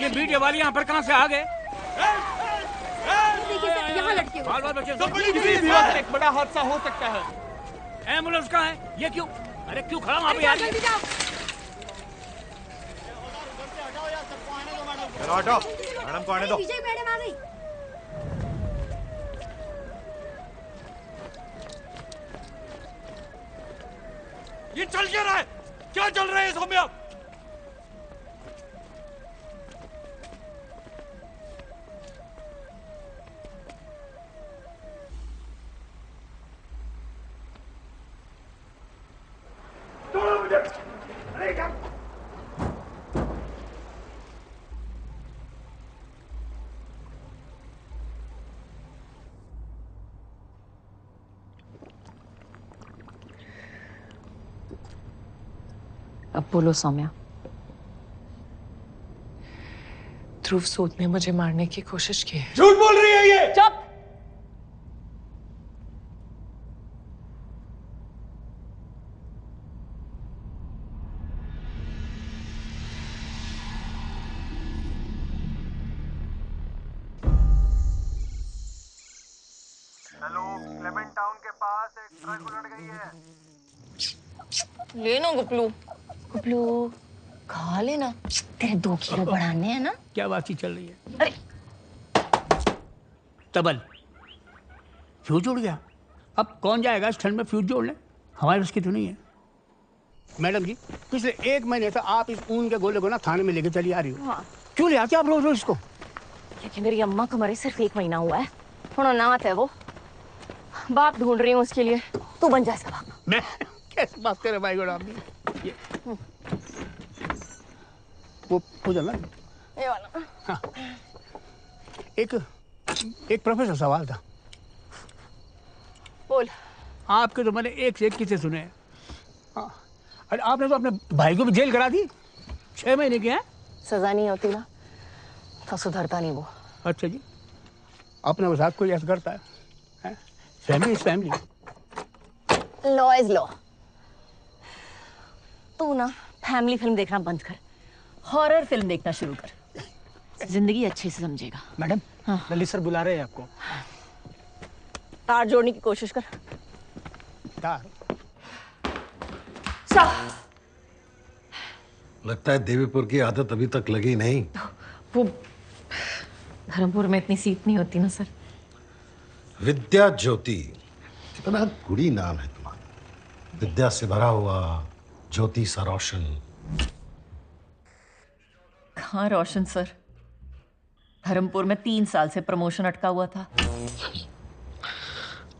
ये मीडिया वाले यहाँ पर कहाँ से आ गए? देखिए सर, यहाँ लटके हुए। बाल-बाल बच्चे एक बड़ा हादसा हो सकता है। एम्बुलेंस कहाँ है? ये क्यों? अरे क्यों खड़ा वहाँ पे यार? जल्दी जाओ। चलो हटो, मैडम को आने दो। विजय मैडम आ गई। ये चल क्या रहा है? क्या चल रहा है सौम्या? अब बोलो सौम्या। ध्रुव सूद ने मुझे मारने की कोशिश की है। झूठ बोल रही है ये। चुप। हेलो, क्लेमेंट टाउन के पास एक ट्रक उलट गई है। ले ना गुपलू। गुपलू खा लेना, तेरे 2 किलो बढ़ाने हैं ना। क्या बातचीत चल रही है? अरे तबल फ्यूज जुड़ गया। अब कौन जाएगा इस ठंड में फ्यूज जोड़ने? हमारे बस की तो नहीं है। मैडम जी, पिछले 1 महीने से आप इस ऊन के गोले को ना थाने में लेके चली आ रही हो। हाँ। क्यों ले आते आप रोज रोज इसको? क्योंकि मेरी अम्मा को मरे सिर्फ 1 महीना हुआ है। थोड़ा नात है वो, बाप ढूंढ रही हूँ उसके लिए। तू बन जा इसका बाप। मैं कैसे बात कर रहे भाई गोड़ा? ये वो जाना ये वाला। हाँ। एक प्रोफेसर सवाल था। बोल। आपके तो मैंने एक से एक किस्से सुने हैं। हाँ। अरे आपने तो अपने भाई को भी जेल करा दी 6 महीने की है। सजा नहीं होती ना तो सुधरता नहीं वो। अच्छा जी, अपने साथ कोई ऐसा करता है? Family is family. Law is law. तू ना फैमिली फिल्म देखना बंद कर, हॉरर फिल्म देखना शुरू कर। जिंदगी अच्छे से समझेगा। मैडम, हाँ। ललित सर बुला रहे हैं आपको। तार जोड़ने की कोशिश कर। तार? लगता है देवीपुर की आदत अभी तक लगी नहीं। वो धर्मपुर में इतनी सीट नहीं होती ना सर। विद्या ज्योति, कितना गुड़ी नाम है तुम्हारा। विद्या से भरा हुआ, ज्योति सा रोशन। कहाँ रोशन सर? धर्मपुर में 3 साल से प्रमोशन अटका हुआ था।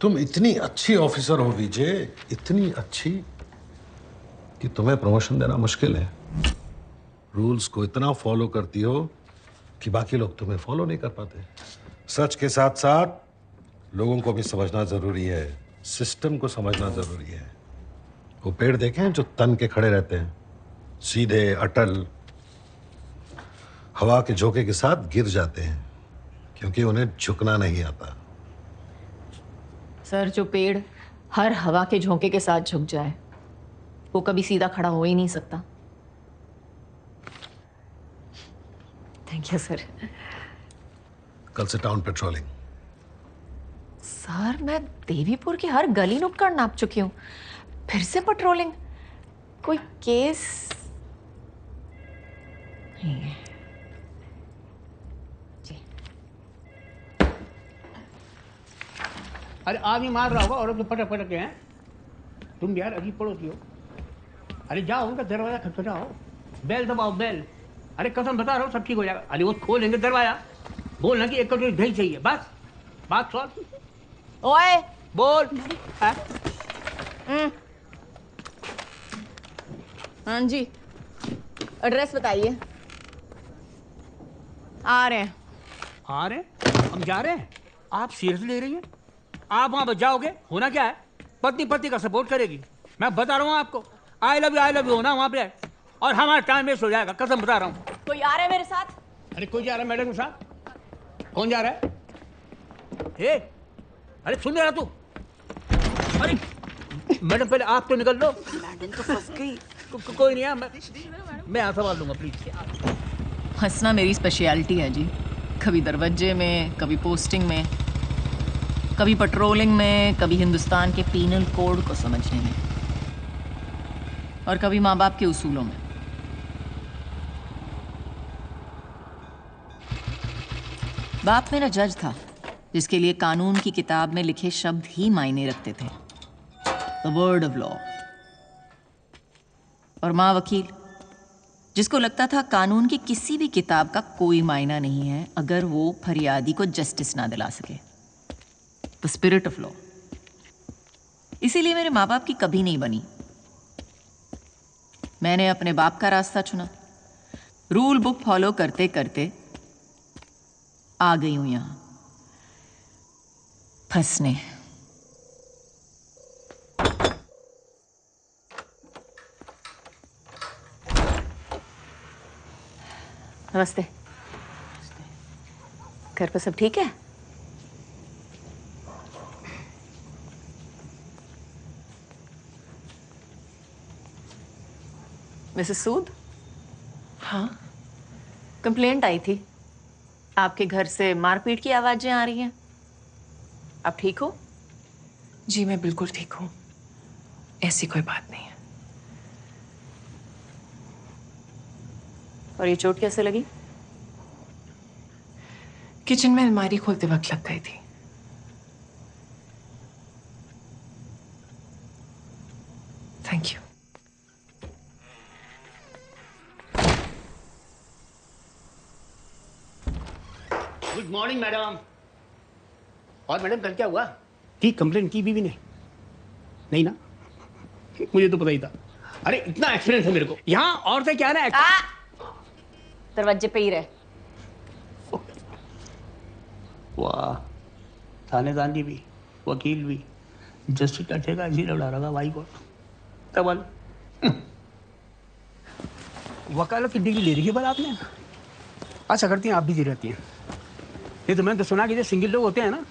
तुम इतनी अच्छी ऑफिसर हो विजय, इतनी अच्छी कि तुम्हें प्रमोशन देना मुश्किल है। रूल्स को इतना फॉलो करती हो कि बाकी लोग तुम्हें फॉलो नहीं कर पाते। सच के साथ साथ लोगों को भी समझना जरूरी है, सिस्टम को समझना जरूरी है। वो पेड़ देखे हैं जो तन के खड़े रहते हैं, सीधे अटल, हवा के झोंके के साथ गिर जाते हैं क्योंकि उन्हें झुकना नहीं आता। सर, जो पेड़ हर हवा के झोंके के साथ झुक जाए वो कभी सीधा खड़ा हो ही नहीं सकता। Thank you sir. कल से टाउन पेट्रोलिंग। सर, मैं देवीपुर की हर गली नुक्कड़ नाप चुकी हूँ, फिर से पेट्रोलिंग? कोई केस नहीं है जी। अरे आदमी मार रहा होगा और तो पटक पटक के हैं। तुम यार अजीब पड़ोसी हो। अरे जाओ उनका दरवाजा खटखटाओ, बेल दबाओ, बेल। अरे कसम बता रहा हूँ सब ठीक हो जाएगा। अरे वो खोलेंगे दरवाजा, बोलना कि 1 कटोरी दही चाहिए, बस बात सॉल्व। ओए बोल। हाँ जी, एड्रेस बताइए। आ रहे हैं। आ रहे हैं? हम जा रहे हैं? आप सीरियस ले रही हैं? आप वहां बच जाओगे? होना क्या है, पत्नी पति का सपोर्ट करेगी। मैं बता रहा हूँ आपको, आई लव यू होना वहां पे, और हमारा टाइम वेस्ट हो जाएगा, कसम बता रहा हूँ। कोई आ रहा है मेरे साथ? अरे कोई जा रहा है मैडम के साथ? कौन जा रहा है? ए, अरे सुन रहा तू? अरे मैडम पहले आप तो निकल लो। मैडम तो फंस गई। कोई नहीं है, मैं संभाल लूंगा, प्लीज। हंसना मेरी स्पेशलिटी है जी। कभी दरवाजे में, कभी पोस्टिंग में, कभी पेट्रोलिंग में, कभी हिंदुस्तान के पीनल कोड को समझने में, और कभी माँ बाप के उसूलों में। बाप मेरा जज था, जिसके लिए कानून की किताब में लिखे शब्द ही मायने रखते थे, द वर्ड ऑफ लॉ। और माँ वकील, जिसको लगता था कानून की किसी भी किताब का कोई मायना नहीं है अगर वो फरियादी को जस्टिस ना दिला सके, द स्पिरिट ऑफ लॉ। इसीलिए मेरे माँ बाप की कभी नहीं बनी। मैंने अपने बाप का रास्ता चुना, रूल बुक फॉलो करते करते आ गई हूं यहां फंसने। नमस्ते। घर पे सब ठीक है? मिसेस सूद? हाँ? कंप्लेंट आई थी, आपके घर से मारपीट की आवाजें आ रही हैं। आप ठीक हो? जी मैं बिल्कुल ठीक हूँ, ऐसी कोई बात नहीं है। और ये चोट कैसे लगी? किचन में अलमारी खोलते वक्त लग गई थी। Thank you. Good morning madam. और मैडम कल क्या हुआ? ठीक कंप्लेंट की बीवी ने? नहीं ना, मुझे तो पता ही था। अरे इतना एक्सपीरियंस है मेरे को। यहाँ औरतें क्या ना दरवाजे पे ही रहे। वाह, थानेदार भी, वकील भी, जस्टिस का ठेका इसी लड़ा रहा भाई को। तबल वकालत की डिग्री ले रही है पर आपने? अच्छा करती हैं आप भी दे रहती हैं। नहीं तो मैंने तो सुना कि जो सिंगल लोग होते हैं ना,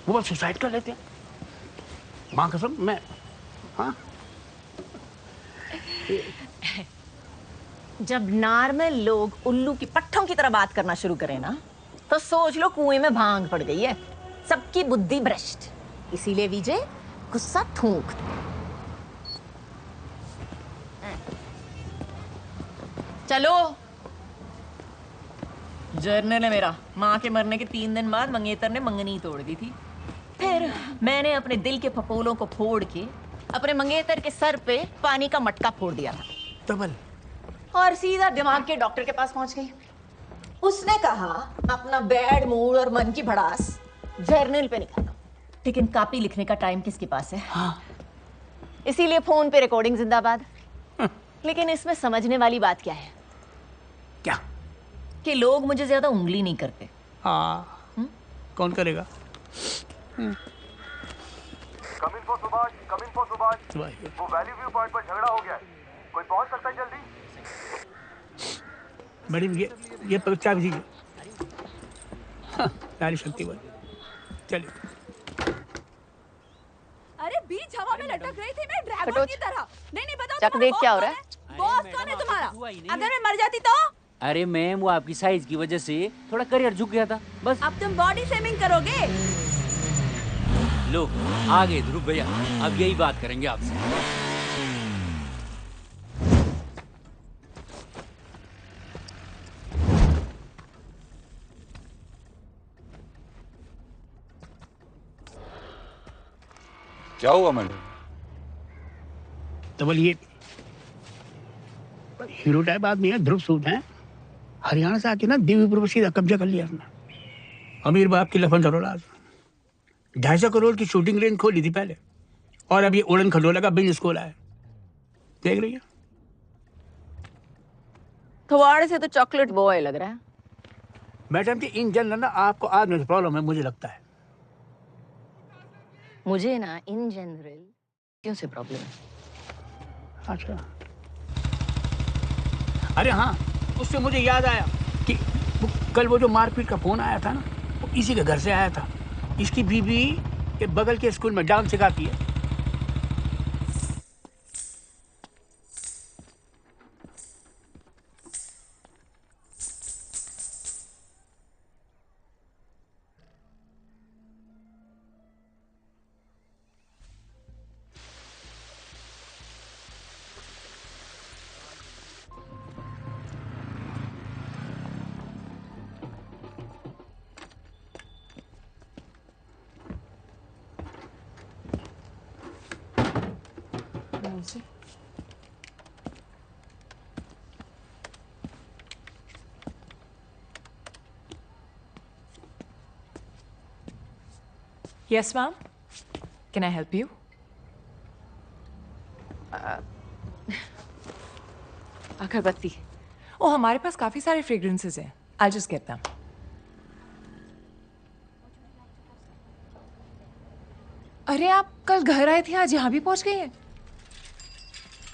वो बस सुसाइड कर लेते हैं। माँ कसम मैं, हाँ। जब नॉर्मल लोग उल्लू की पट्ठों की तरह बात करना शुरू करें ना, तो सोच लो कुएं में भांग पड़ गई है। सबकी बुद्धि भ्रष्ट। इसीलिए विजय गुस्सा थूक। चलो। जर्नल है मेरा। माँ के मरने के 3 दिन बाद मंगेतर ने मंगनी तोड़ दी थी। फिर मैंने अपने दिल के फपोलों को फोड़ के अपने मंगेतर के सर पे पानी का मटका फोड़ दिया था। तबल और सीधा दिमाग के डॉक्टर के पास पहुंच गई। उसने कहा अपना बैड मूड और मन की भड़ास जर्नल पे निकालो। लेकिन कॉपी लिखने का टाइम किसके पास है? हाँ। इसीलिए फोन पे रिकॉर्डिंग जिंदाबाद। लेकिन इसमें समझने वाली बात क्या है? क्या? कि लोग मुझे ज्यादा उंगली नहीं करते। हाँ। कौन करेगा? Come in for Subhash, come in for Subhash. वो वैली व्यू पॉइंट पर झगड़ा हो गया है, कोई पहुंच सकता है जल्दी? मैडम ये परीक्षा भी थी। नारी शक्ति बल। चलिए। अरे बीच हवा में लटक रही थी मैं ड्रैगन की तरह। नहीं बताओ चक देख क्या हो रहा है? बॉस कौन है तुम्हारा? अगर मैं मर जाती तो? अरे मैम वो आपकी साइज की वजह से थोड़ा करियर झुक गया था बस। अब तुम बॉडी शेमिंग करोगे? लो आ गए ध्रुव भैया, अब यही बात करेंगे आपसे। क्या हुआ मैडम? तबल ये हीरो टाइप आदमी है, ध्रुव सूद है। हरियाणा से आके ना देवीपुर पर सीधा कब्जा कर लिया अपना। अमीर बाप की लफन औलाद। 250 करोड़ की शूटिंग रेंज खोली थी पहले, और अब ये उड़न खटोला का बिजनेस खोला है। देख रही है? थवाड़े से तो चॉकलेट बॉय लग रहा है। मैडम जी इन जनरल ना आपको आदमी से प्रॉब्लम है, मुझे लगता है। मुझे ना इन जनरल क्यों से प्रॉब्लम है। अच्छा। अरे हाँ, उससे मुझे याद आया कि कल वो जो मारपीट का फोन आया था ना, वो इसी के घर से आया था। इसकी बीवी के बगल के स्कूल में डांस सिखाती है। Yes, ma'am. Can I help you? अगरबत्ती. Oh, हमारे पास काफी सारे fragrances हैं. I'll just get them. अरे आप कल घर आए थे, आज यहाँ भी पहुंच गई हैं.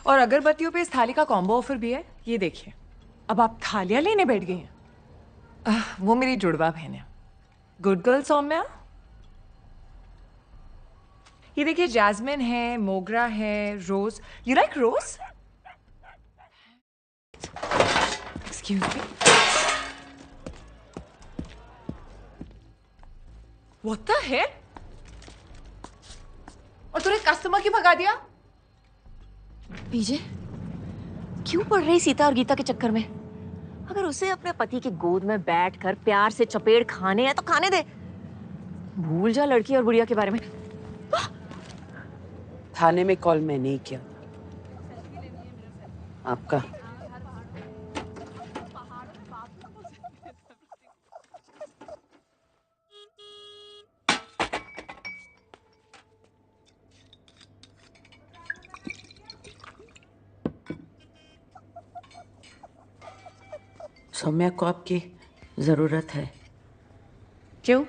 और अगरबत्तियों पे इस थाली का कॉम्बो ऑफर भी है. ये देखिए. अब आप थालियां लेने बैठ गई हैं. वो मेरी जुड़वा बहन है. Good girl Saumya. ये देखिए जैस्मिन है, मोगरा है, rose. You like rose? Excuse me. What the hell? और तूने कस्टमर क्यों भगा दिया? विजय, क्यों पड़ रही सीता और गीता के चक्कर में? अगर उसे अपने पति की गोद में बैठकर प्यार से चपेड़ खाने हैं तो खाने दे. भूल जा लड़की और बुढ़िया के बारे में. थाने में कॉल मैं नहीं किया. आपका. सौम्या को आपकी जरूरत है. क्यों?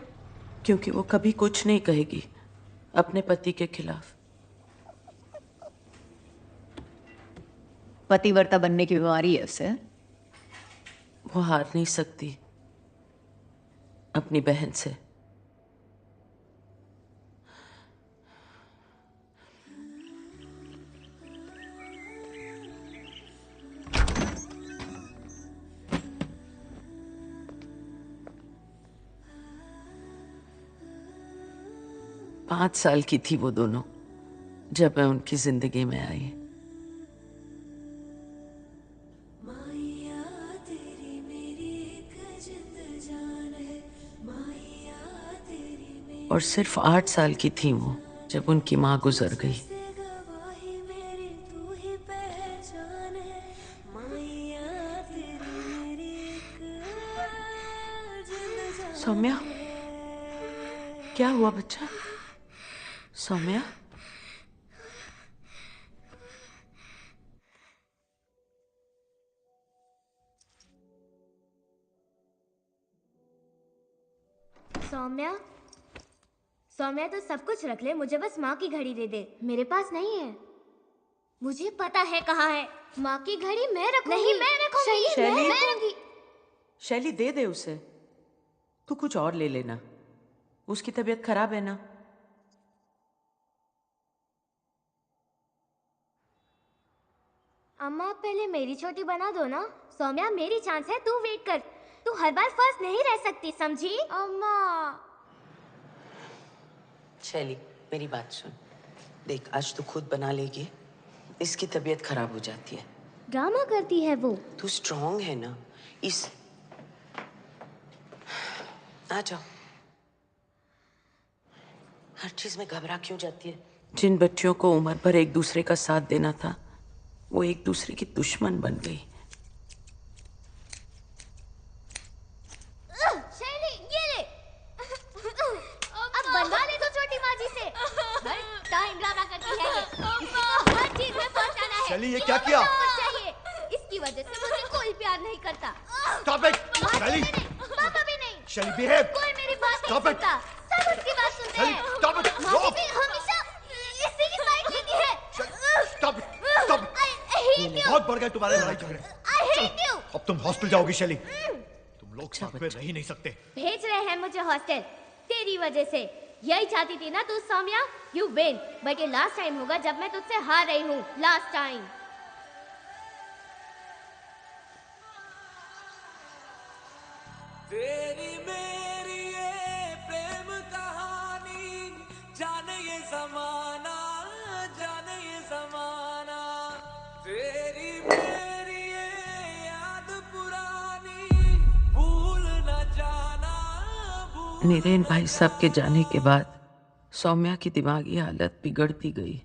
क्योंकि वो कभी कुछ नहीं कहेगी अपने पति के खिलाफ. पतिव्रता बनने की बीमारी है उसे. वो हार नहीं सकती अपनी बहन से. पांच साल की थी वो दोनों जब मैं उनकी जिंदगी में आई. और सिर्फ 8 साल की थी वो जब उनकी माँ गुजर गई. सौम्या, क्या हुआ बच्चा? सौम्या, सौम्या, सौम्या तो सब कुछ रख ले, मुझे बस माँ की घड़ी दे दे. मेरे पास नहीं है. मुझे पता है कहाँ है. माँ की घड़ी मैं रखूंगी. नहीं, मैं रखूंगी. शैली, मैं रखूंगी. शैली दे दे उसे. तू कुछ और ले लेना. उसकी तबीयत खराब है ना. अम्मा पहले मेरी छोटी बना दो ना. सौम्या मेरी चांस है, तू वेट कर. तू हर बार फर्स्ट नहीं रह सकती, समझी? अम्मा. शैली मेरी बात सुन. देख आज तू खुद बना लेगी. इसकी तबीयत खराब हो जाती है. ड्रामा करती है वो. तू स्ट्रांग है ना. इस आ जाओ. हर चीज में घबरा क्यों जाती है? जिन बच्चियों को उम्र भर एक दूसरे का साथ देना था वो एक दूसरे की दुश्मन बन गई. शैली ये ले. अब बनवा ले तो छोटी माँ जी से. हर टाइम ड्रामा करती है ये. किसी को हर चीज में पहुंचाना है. शैली ये क्या किया? चाहिए. इसकी वजह से मुझे कोई प्यार नहीं करता. Stop it! शैली! पापा भी नहीं. शैली behave! कोई मेरी बात नहीं Stop it! सुनता. सब उसकी बात सुनते शैली, हैं. stop it! माँ Stop! भी हमेशा इसी की साइड लेती है. Stop it! Stop it! I hate you. बहुत बढ़ गए तुम्हारे लड़ाई झगड़े. I hate you. अब तुम हॉस्टल जाओगी शैली. तुम लोग साथ में रह ही नहीं सकते. भेज रहे हैं मुझे हॉस्टल तेरी वजह से. यही चाहती थी ना तू सौम्या. You win. बट ये लास्ट टाइम होगा जब मैं तुझसे हार रही हूँ. Last time. तेरी मेरी ये प्रेम कहानी जाने ये जमाना, जाने ये जमाना. तेरी मेरी ये याद पुरानी भूल न जाना. नीरेन भाई साहब के जाने के बाद सौम्या की दिमागी हालत बिगड़ती गई.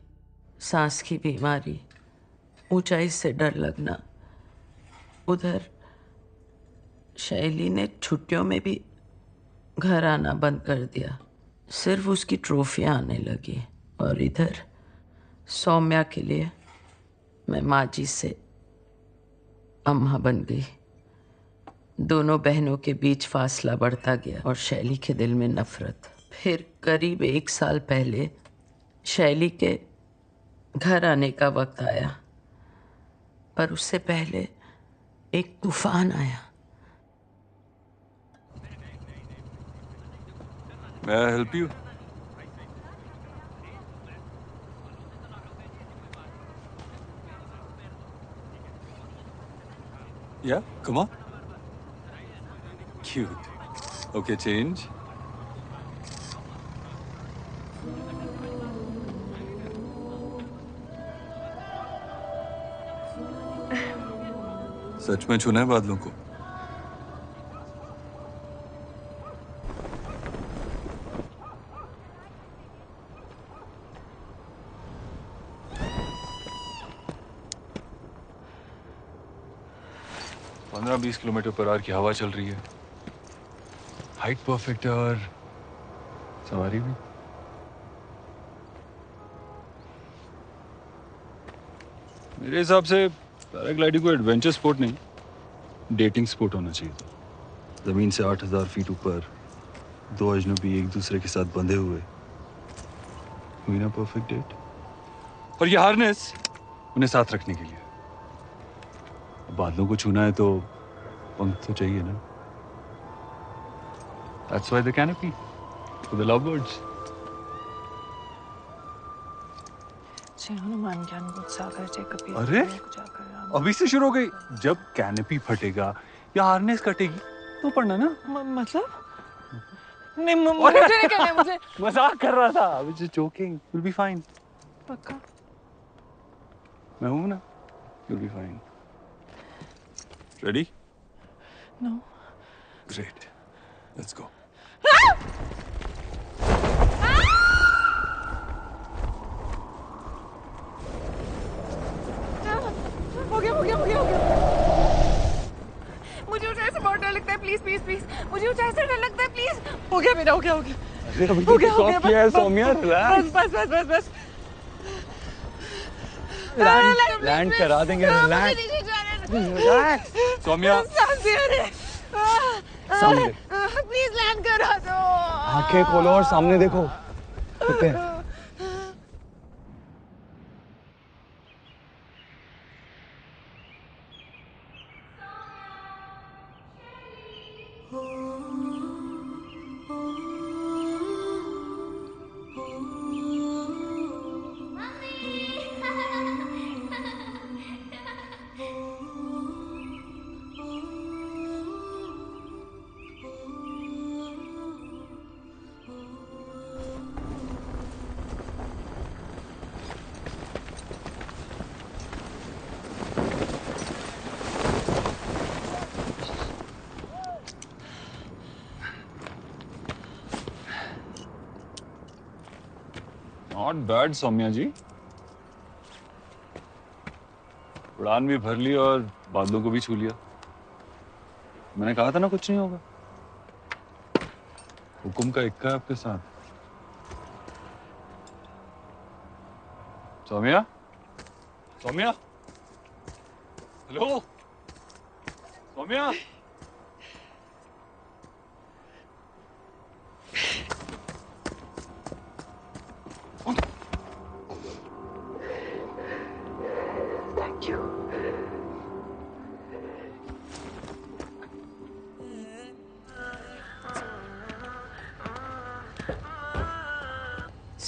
सांस की बीमारी, ऊंचाई से डर लगना. उधर शैली ने छुट्टियों में भी घर आना बंद कर दिया. सिर्फ उसकी ट्रॉफियां आने लगी और इधर सौम्या के लिए मैं माँ जी से अम्मा बन गई। दोनों बहनों के बीच फासला बढ़ता गया और शैली के दिल में नफरत। फिर करीब 1 साल पहले शैली के घर आने का वक्त आया, पर उससे पहले एक तूफान आया। May I help you? Yeah, come on. Cute. Okay, change. सच में छूना है बादलों को? पंद्रह 20 किलोमीटर पर आवर की हवा चल रही है। हाइट परफेक्ट है और सवारी भी। मेरे हिसाब से पैराग्लाइडिंग कोई एडवेंचर स्पोर्ट नहीं, डेटिंग स्पोर्ट होना चाहिए था। जमीन से 8000 फीट ऊपर 2 अजनबी एक दूसरे के साथ बंधे हुए, हुई ना परफेक्ट डेट। और ये हार्नेस उन्हें साथ रखने के लिए। बादलों को छूना है तो पंख तो चाहिए ना। That's why the canopy for the lovebirds. जय हनुमान ज्ञान गुण सागर जय कपीस। अरे अभी से शुरू हो गई। जब कैनोपी फटेगा या हार्नेस कटेगी तो पढ़ना ना। मतलब नहीं, मुझे नहीं करना है, मुझे मजाक कर रहा था। I was just joking. You'll be fine. पक्का? मैं हूं ना। You'll be fine. Ready? No. Great. Let's go. हो गया। मुझे ऊंचाई से बहुत डर लगता है, प्लीज प्लीज प्लीज। मुझे ऊंचाई से डर लगता है, प्लीज। हो गया मेरा, हो गया। अरे अभी तो stop किया है सौम्या। रिलैक्स। बस। लैंड करा देंगे। रिलैक्स। सौम्या सामने प्लीज लैंड करा दो। आंखें खोलो और सामने देखो। कितने नॉट बैड सौम्या जी। उड़ान भी भर ली और बादलों को भी छू लिया। मैंने कहा था ना कुछ नहीं होगा। हुक्म का इक्का है आपके साथ। सौम्या हेलो सौम्या।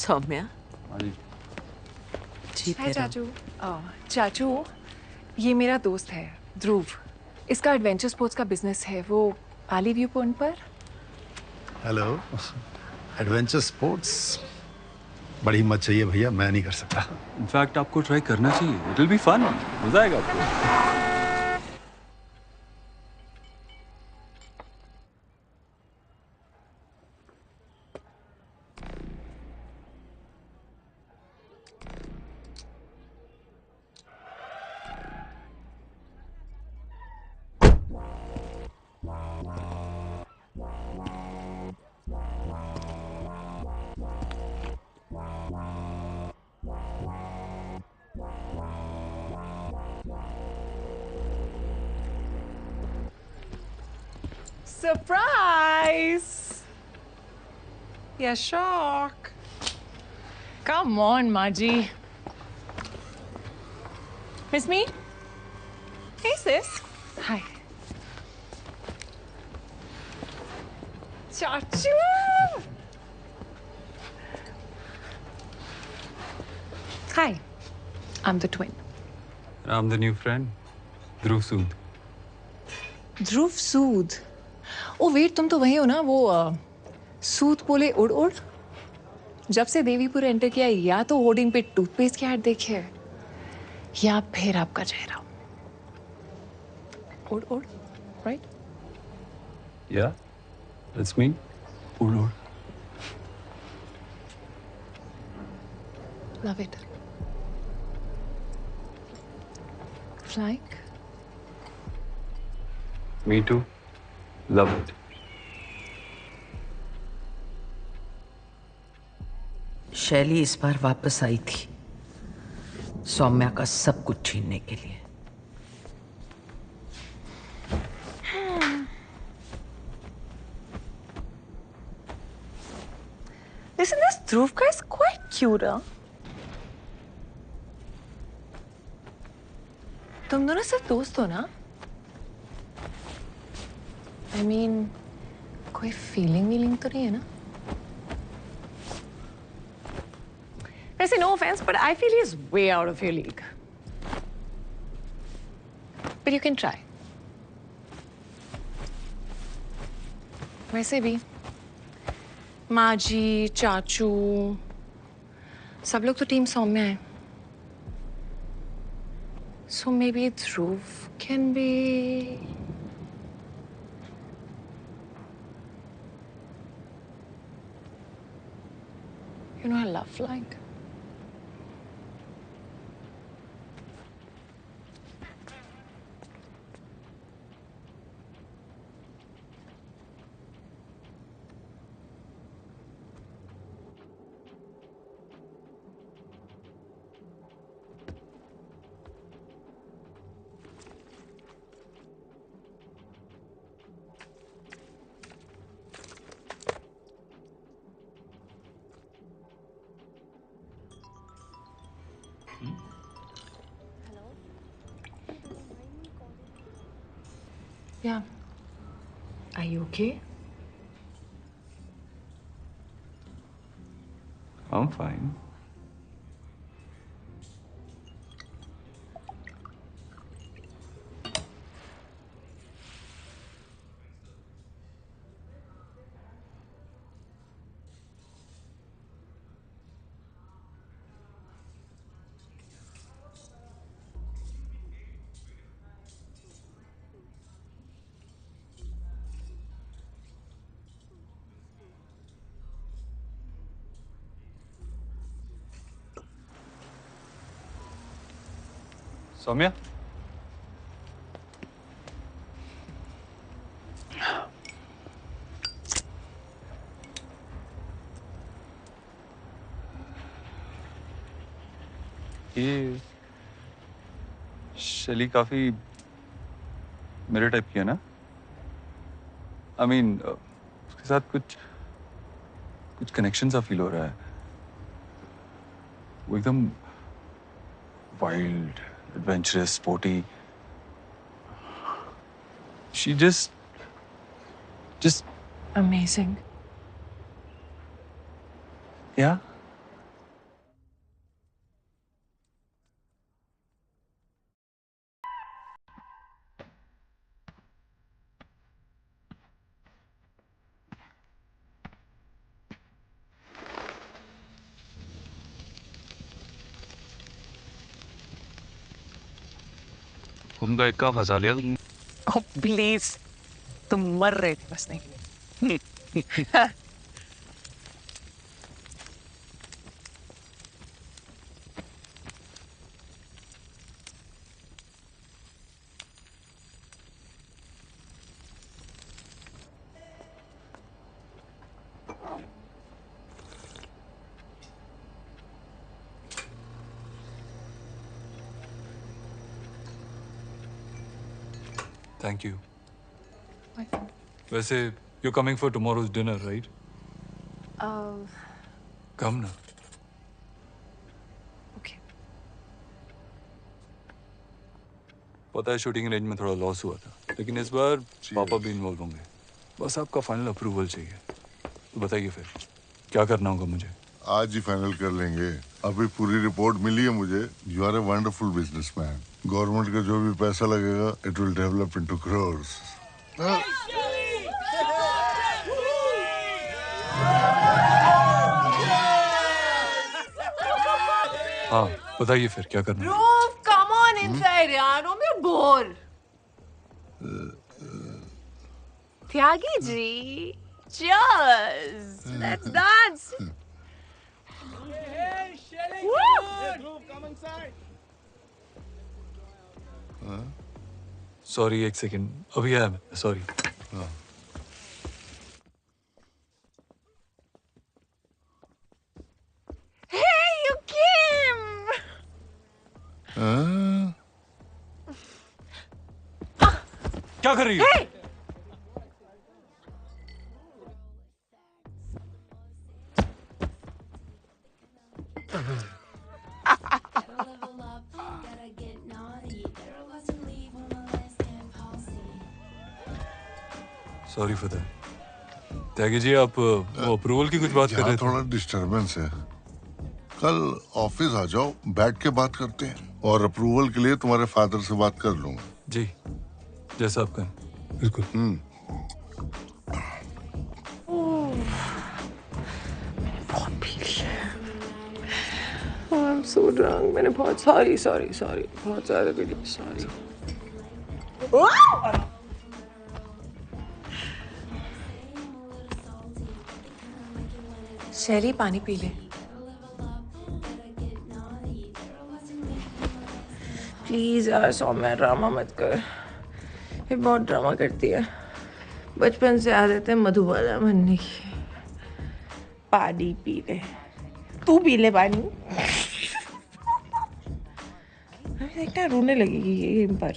सौम्या हाय चाचू। चाचू ये मेरा दोस्त है ध्रुव। इसका एडवेंचर स्पोर्ट्स का बिजनेस है। वो आली व्यू पॉइंट पर। हेलो। एडवेंचर स्पोर्ट्स बड़ी हिम्मत चाहिए भैया, मैं नहीं कर सकता। इनफैक्ट आपको ट्राई करना चाहिए। It will be fun. मजा आएगा आपको। Surprise! Yeah, shock. Come on, Maji. Miss Me? Hey, sis. Hi. Chachu! Hi. I'm the twin. I'm the new friend, Dhruv Sood. Dhruv Sood oh wait तुम तो वही हो ना वो सूद बोले उड़ उड़ जब से देवीपुर एंटर किया या तो होर्डिंग पे टूथपेस्ट की ऐड देखी है या फिर आपका चेहरा उड़ उड़ राइट Yeah, that's me. Uड़ उड़. Love it flying Me too. Love it. शैली इस बार वापस आई थी सौम्या का सब कुछ छीनने के लिए। Listen, this Dhruv guy is quite cute, huh? तुम दोनों सिर्फ दोस्त हो ना? I mean, कोई feeling तो नहीं है ना? वैसे no offense, but I feel he's way out of your league. But you can try. वैसे भी माजी, चाचू, सब लोग तो टीम सौम्या है. So maybe Dhruv can be. You know, I love flying. Yeah. Are you okay? I'm fine. Saumya ये शैली काफी मेरे टाइप की है ना आई मीन उसके साथ कुछ कनेक्शन सा फील हो रहा है वो एकदम wild adventurous sporty she just Amazing. या उनका इक्का फंसा लिया तुमने। Oh, please. तुम मर रहे थे बस नहीं. Thank you My friend. वैसे you're coming for tomorrow's dinner, right? Come ना. Okay. पता है शूटिंग रेंज में थोड़ा लॉस हुआ था, लेकिन इस बार पापा भी इन्वॉल्व होंगे। बस आपका फाइनल अप्रूवल चाहिए। तो बताइए फिर क्या करना होगा मुझे? आज ही फाइनल कर लेंगे। अभी पूरी रिपोर्ट मिली है मुझे। You are a wonderful businessman. Government का जो भी पैसा लगेगा it will develop into crores. हाँ बताइए फिर क्या करना है? Dhruv, come on inside, yaar. Don't be bored. Tyagi ji, cheers. Let's dance. Sorry एक सेकंड, अभी आया मैं, सॉरी। Hey, you came. क्या कर रही हो? Hey. Sorry for that. Tyagi ji आप वो अप्रूवल की कुछ बात कर रहे थे? थोड़ा डिस्टरबेंस है। कल ऑफिस आ जाओ, बैठ के बात करते हैं। और अप्रूवल के लिए तुम्हारे फादर से बात कर लूंगा। जी जैसा आप कहें, बिल्कुल। बहुत पी लिया। Oh, I'm so drunk. मैंने बहुत सॉरी बहुत ज्यादा पी लिया, सॉरी। शैली पानी पी ले। प्लीज यार सौम्या ड्रामा मत कर। ये बहुत ड्रामा करती है। बचपन से आदत है मधुबाला बनने की। पानी पी ले। तू पी ले पानी। अभी देखना रोने लगेगी ये इन पर।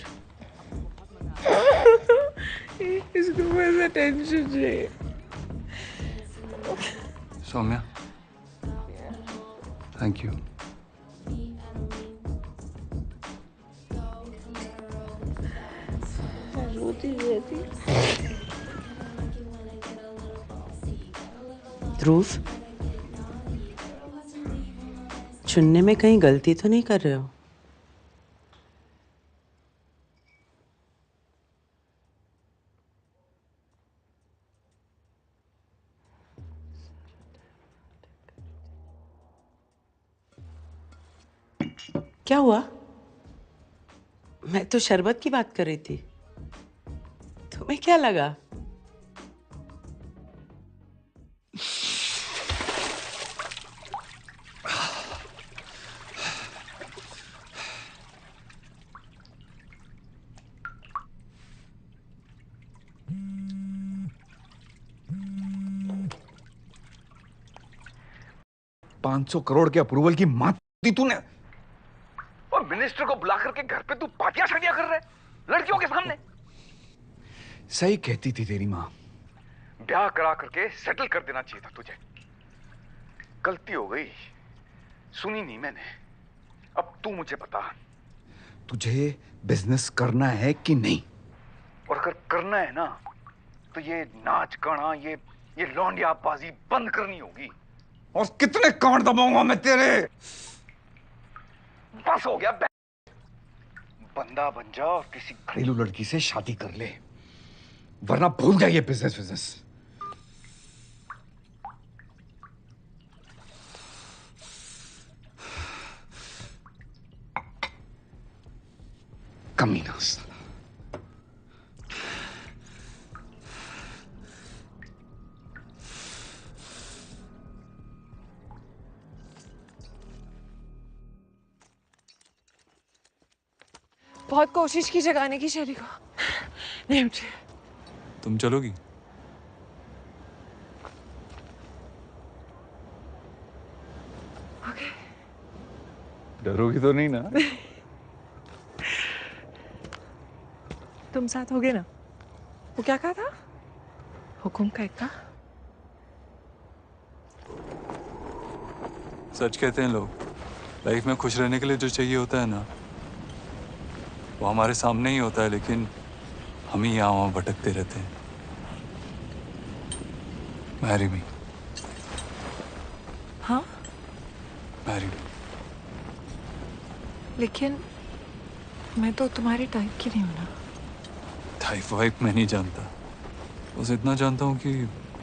इसको बस अटेंशन चाहिए। Saumya, thank you. रोती रहती। ध्रुव, चुनने में कहीं गलती तो नहीं कर रहे हो? क्या हुआ? मैं तो शरबत की बात कर रही थी। तुम्हें क्या लगा? $500 करोड़ के अप्रूवल की मात दी तूने, और मिनिस्टर को बुला करके घर पे तू पार्टियां शादियां कर रहे लड़कियों के सामने। सही कहती थी तेरी माँ, ब्याह करा करके सेटल कर देना चाहिए था तुझे। गलती हो गई, सुनी नहीं मैंने। अब तू मुझे बता, तुझे बिजनेस करना है कि नहीं? और अगर करना है ना तो ये नाच गाना, ये लौंडियाबाजी बंद करनी होगी। और कितने कांड दबाऊंगा मैं तेरे? बस हो गया। बंदा बन जा और किसी घरेलू लड़की से शादी कर ले, वरना भूल जा ये बिजनेस। कमीना साला। बहुत कोशिश की जगाने की शैली को, नहीं उठी। तुम चलोगी? ओके। डरोगी तो नहीं ना? तुम साथ होगे ना? वो क्या कहा था? हुकुम का इतना? सच कहते हैं लोग, लाइफ में खुश रहने के लिए जो चाहिए होता है ना, वो हमारे सामने ही होता है, लेकिन हम ही यहाँ वहाँ भटकते रहते हैं। Marry me. हाँ? Marry me. लेकिन मैं तो तुम्हारे टाइप की नहीं हूं ना। टाइप वाइप मैं नहीं जानता, बस इतना जानता हूँ कि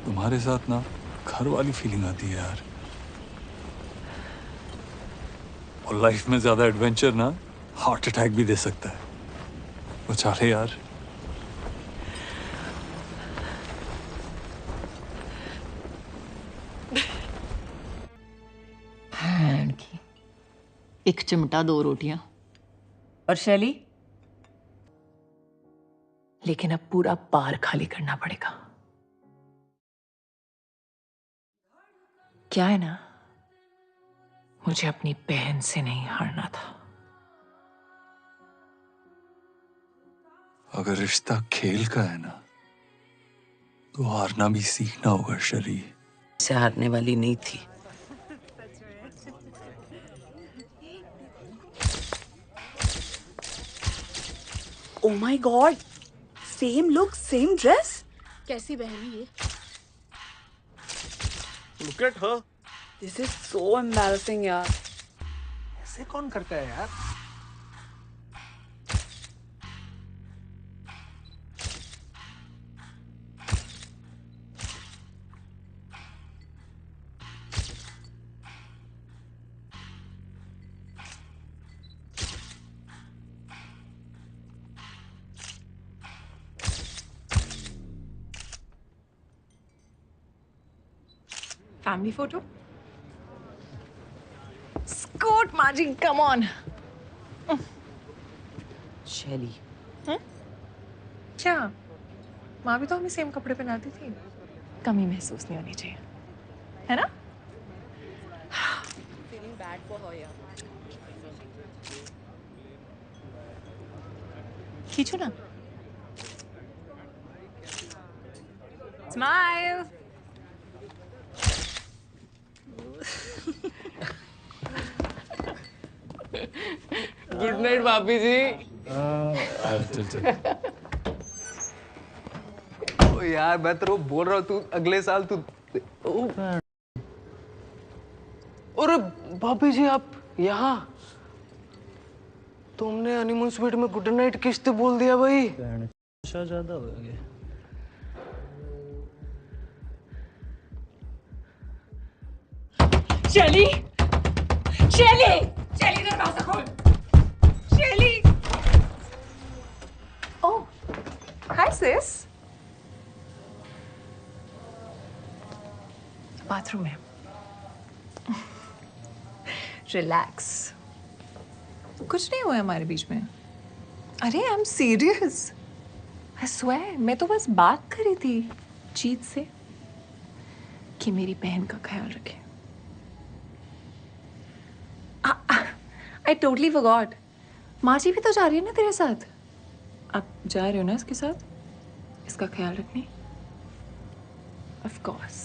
तुम्हारे साथ ना घर वाली फीलिंग आती है यार। और लाइफ में ज्यादा एडवेंचर ना हार्ट अटैक भी दे सकता है। वो चाहे यार। हैंड की एक चिमटा 2 रोटियां। और शैली? लेकिन अब पूरा बार खाली करना पड़ेगा। क्या है ना, मुझे अपनी बहन से नहीं हारना था। अगर रिश्ता खेल का है ना, तो हारना भी सीखना होगा शरी। से हारने वाली नहीं थी। Oh my God! Same look, same dress. कैसी बहन है ये? Look at her. This is so embarrassing यार। ऐसे कौन करता है यार? Family photo? Scoot, Margie, come on. शैली। क्या? माँ भी तो हमें सेम कपड़े पहनाती थी। कमी महसूस नहीं होनी चाहिए, है ना? Feeling bad for her यार। खींचो ना। Smile. गुड नाइट भाभी जी। चल चल। ओ यार मैं तेरे को बोल रहा हूँ, तू अगले साल तू। अरे भाभी जी आप यहाँ? तुमने हनीमून स्वीट में गुड नाइट किस तो बोल दिया भाई। नशा ज्यादा हो गया। शैली, शैली, शैली दरवाजा खोल। शैली। Oh, hi sis. बाथरूम में। रिलैक्स। कुछ नहीं हुआ हमारे बीच में। अरे I am serious. I swear, मैं तो बस बात करी थी जीत से कि मेरी बहन का ख्याल रखे। I totally forgot. माची भी तो जा रही है ना तेरे साथ। आप जा रहे हो ना इसके साथ, इसका ख्याल रखने? Of course,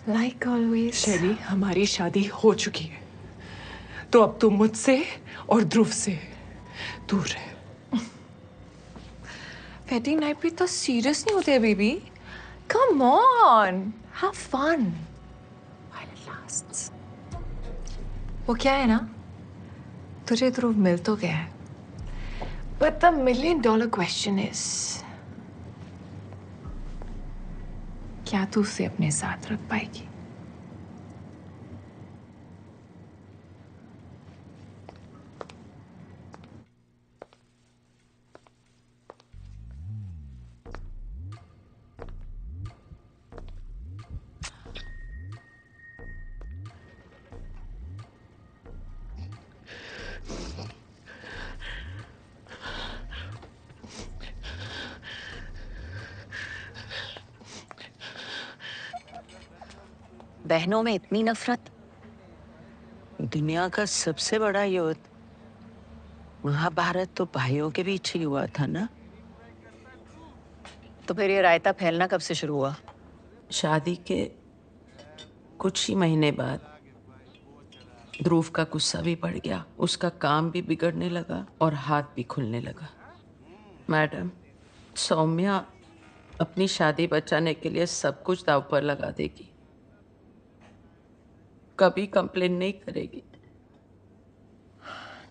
like always. शैली, हमारी शादी हो चुकी है, तो अब तू मुझसे और ध्रुव से दूर रह। वेडिंग नाइट पे तो सीरियस नहीं होते baby. Come on, have fun while it lasts. वो क्या है ना, तुझे ध्रुव मिल तो गया है, बट द $1,000,000 क्वेश्चन इज, क्या तू उसे अपने साथ रख पाएगी? बहनों में इतनी नफरत। दुनिया का सबसे बड़ा युद्ध महाभारत तो भाइयों के बीच ही हुआ था ना। तो फिर ये रायता फैलना कब से शुरू हुआ? शादी के कुछ ही महीने बाद ध्रुव का गुस्सा भी बढ़ गया, उसका काम भी बिगड़ने लगा और हाथ भी खुलने लगा। मैडम, सौम्या अपनी शादी बचाने के लिए सब कुछ दांव पर लगा देगी, कभी कंप्लेन नहीं करेगी।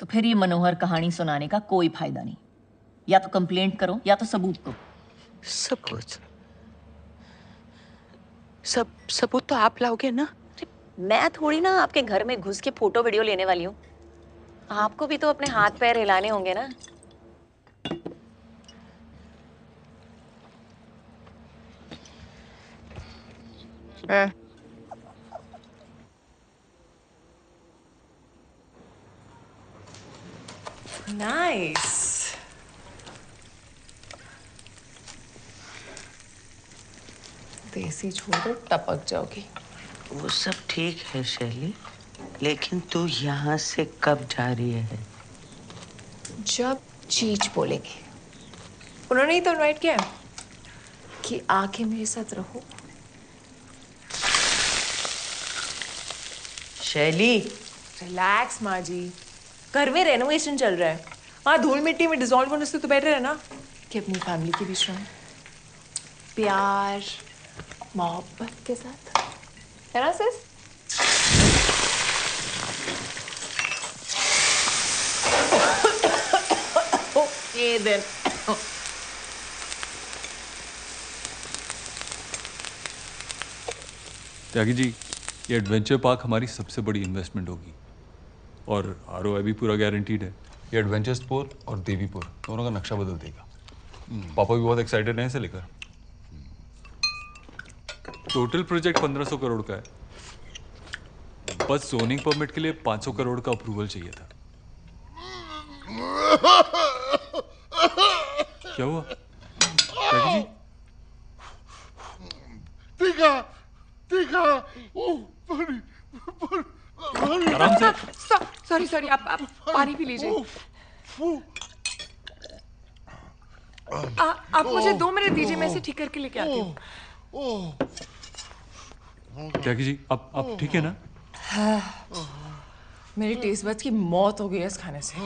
तो फिर ये मनोहर कहानी सुनाने का कोई फायदा नहीं। या तो कंप्लेंट करो या तो सबूत दो। सबूत तो आप लाओगे ना? मैं थोड़ी ना आपके घर में घुस के फोटो वीडियो लेने वाली हूँ। आपको भी तो अपने हाथ पैर हिलाने होंगे ना। नाइस। देसी छोड़ो, टपक जाओगी। वो सब ठीक है शैली, लेकिन तू यहाँ से कब जा रही है? जब चीच बोलेंगे। उन्होंने ही तो इनवाइट किया है कि आके मेरे साथ रहो। शैली, रिलैक्स माँ जी, घर में रेनोवेशन चल रहा है। हाँ, धूल मिट्टी में डिसॉल्व होने से तो बेटर है ना कि अपनी फैमिली के बीच रहें, प्यार मोहब्बत के साथ, है ना सिस? Okay then. त्यागी जी, ये एडवेंचर पार्क हमारी सबसे बड़ी इन्वेस्टमेंट होगी और आरओआई भी पूरा गारंटीड है। ये एडवेंचर्सपुर और देवीपुर दोनों का नक्शा बदल देगा। पापा भी बहुत एक्साइटेड हैं इसे लेकर। टोटल प्रोजेक्ट 1500 करोड़ का है, बस जोनिंग परमिट के लिए 500 करोड़ का अप्रूवल चाहिए था। क्या हुआ त्यागी जी? टीका आराम से। सॉरी, आप पानी पी लीजिए। आप मुझे 2 मिनट दीजिए, मैं इसे ठीक करके लेके आती हूँ। त्यागी जी, आप ठीक है ना? मेरी टेस्ट बड्स की मौत हो गई है इस खाने से।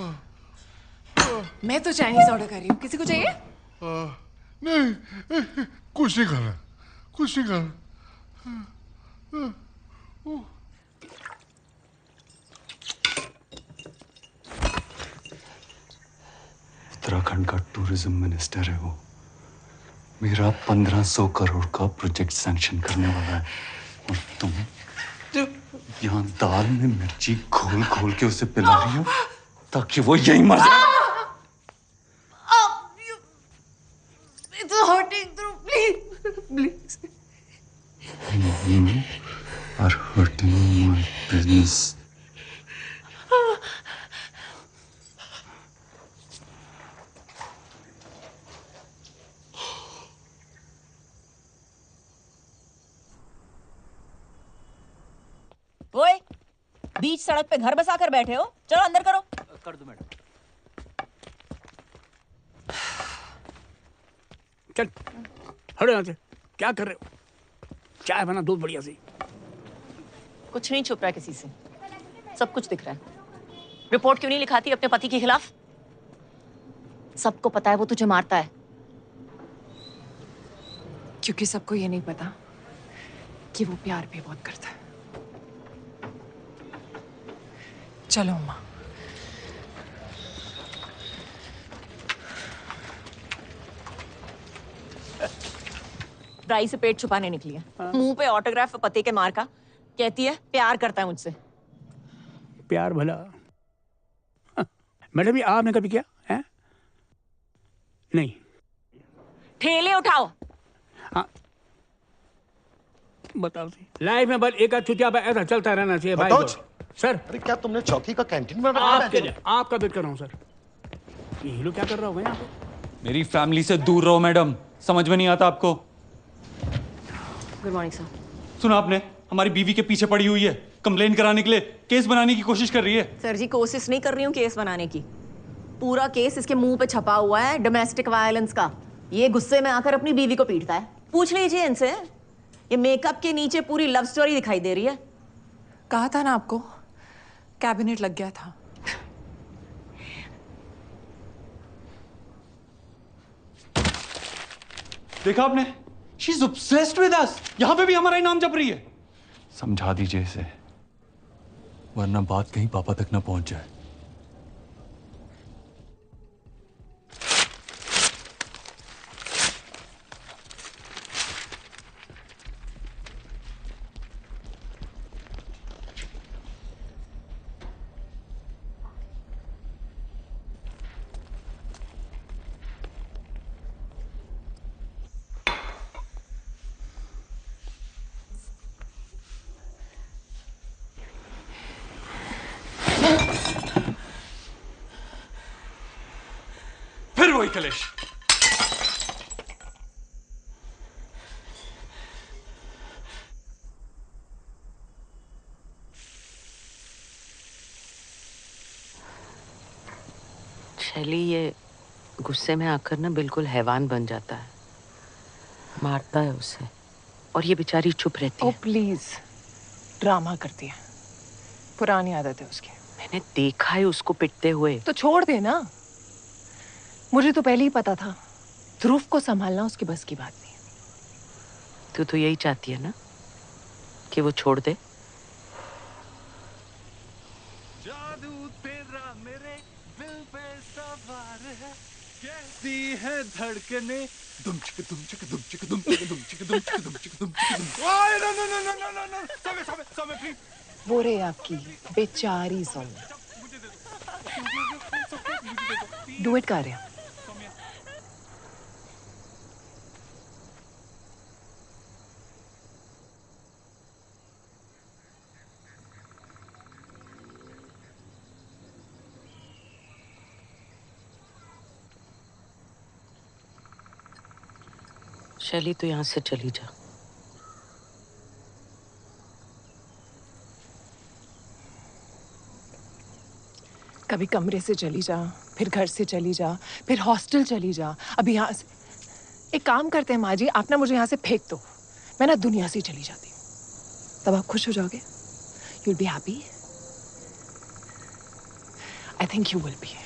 मैं तो चाइनीज ऑर्डर कर रही हूँ, किसी को चाहिए? नहीं, कुछ नहीं खाना, कुछ नहीं खाना। उत्तराखंड का टूरिज्म मिनिस्टर है वो। मेरा 1500 करोड़ का प्रोजेक्ट सैंक्शन करने वाला है और तुम यहाँ दाल में मिर्ची घोल घोल के उसे पिला रही हो ताकि वो यहीं मर जाए। It's hurting through, please. You are hurting my business. ओए, बीच सड़क पे घर बसा कर बैठे हो, चलो अंदर करो। कर दो मैडम। चल हटो यहाँ से। क्या कर रहे हो? चाय बना दो बढ़िया सी। कुछ नहीं छुप रहा है किसी से, सब कुछ दिख रहा है। रिपोर्ट क्यों नहीं लिखाती अपने पति के खिलाफ? सबको पता है वो तुझे मारता है। क्योंकि सबको ये नहीं पता कि वो प्यार भी बहुत करता है। चलो अम्मा। राई से पेट छुपाने निकली है। मुंह पे ऑटोग्राफ पति के मार का, कहती है प्यार करता है मुझसे। प्यार भला मैडम, ये आपने कभी किया है? नहीं। ठेले उठाओ। हाँ बताओ सी, लाइफ में बस एक आध चुतिया ऐसा चलता रहना चाहिए भाई। सर, अरे क्या तुमने चौकी का कैंटीन में आपका वेट कर रहा हूँ सर। ये हीरो क्या कर रहा होगा यहाँ पे? मेरी फैमिली से दूर रहो मैडम, समझ में नहीं आता आपको? Good morning sir. सुना आपने, हमारी बीवी के पीछे पड़ी हुई है, कंप्लेन कराने के लिए केस बनाने की कोशिश कर रही है। सर जी, कोशिश नहीं कर रही हूँ केस बनाने की, पूरा केस इसके मुंह पे छपा हुआ है डोमेस्टिक वायलेंस का। ये गुस्से में आकर अपनी बीवी को पीटता है। पूछ लीजिए इनसे। ये मेकअप के नीचे पूरी लव स्टोरी दिखाई दे रही है। कहा था ना आपको, कैबिनेट लग गया था। देखा आपने? She is obsessed with us. यहां पे भी हमारा ही नाम जप रही है। समझा दीजिए इसे, वरना बात कहीं पापा तक ना पहुंच जाए। फिर वही कलेश। शैली ये गुस्से में आकर ना बिल्कुल हैवान बन जाता है, मारता है उसे, और ये बेचारी चुप रहती है। ओ प्लीज, ड्रामा करती है, पुरानी आदत है उसकी। मैंने देखा है उसको पिटते हुए। तो छोड़ दे ना। मुझे तो पहले ही पता था, ध्रुव को संभालना उसकी बस की बात नहीं। तू तो यही चाहती है ना कि वो छोड़ दे। जादू तेरा मेरे दिल पे सवार है, कैसी है धड़कने, दुम चिक दुम चिक दुम चिक दुम चिक दुम चिक दुम चिक दुम चिक दुम चिक दुम। ओए no no no no no no no, Samay please. वो रे आपकी बेचारी सौम्या। डुएट गा रहे हैं। शैली तो यहाँ से चली जा। कभी कमरे से चली जा, फिर घर से चली जा, फिर हॉस्टल चली जा, अभी यहाँ से। एक काम करते हैं माँ जी, आप ना मुझे यहाँ से फेंक दो, मैं ना दुनिया से ही चली जाती हूँ। तब आप खुश हो जाओगे। You will be happy. I think you will be.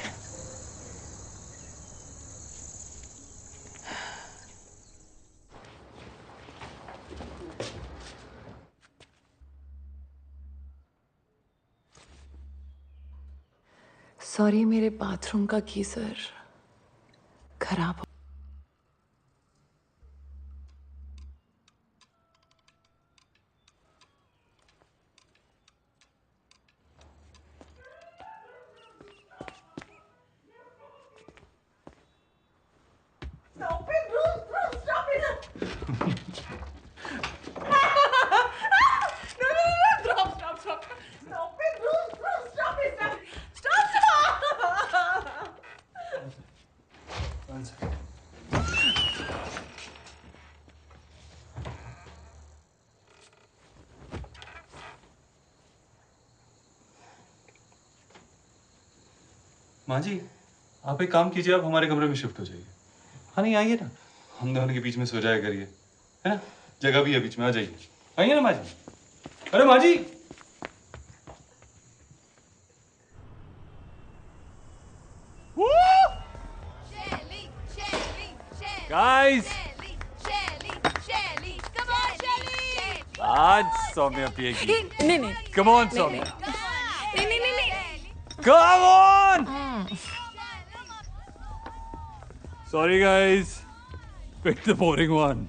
Sorry, मेरे बाथरूम का गीजर खराब हो। माँ जी, आप एक काम कीजिए, आप हमारे कमरे में शिफ्ट हो जाइए। हाँ नहीं, आइए ना, हम दोनों के बीच में सो जाया करिए, है ना? जगह भी है बीच में, आ जाइए। आइए ना माँ जी। अरे माँ जी। गाइस, आज सौम्या पिएगी। नहीं। Come on Saumya. Come on! Sorry guys, pick the boring one.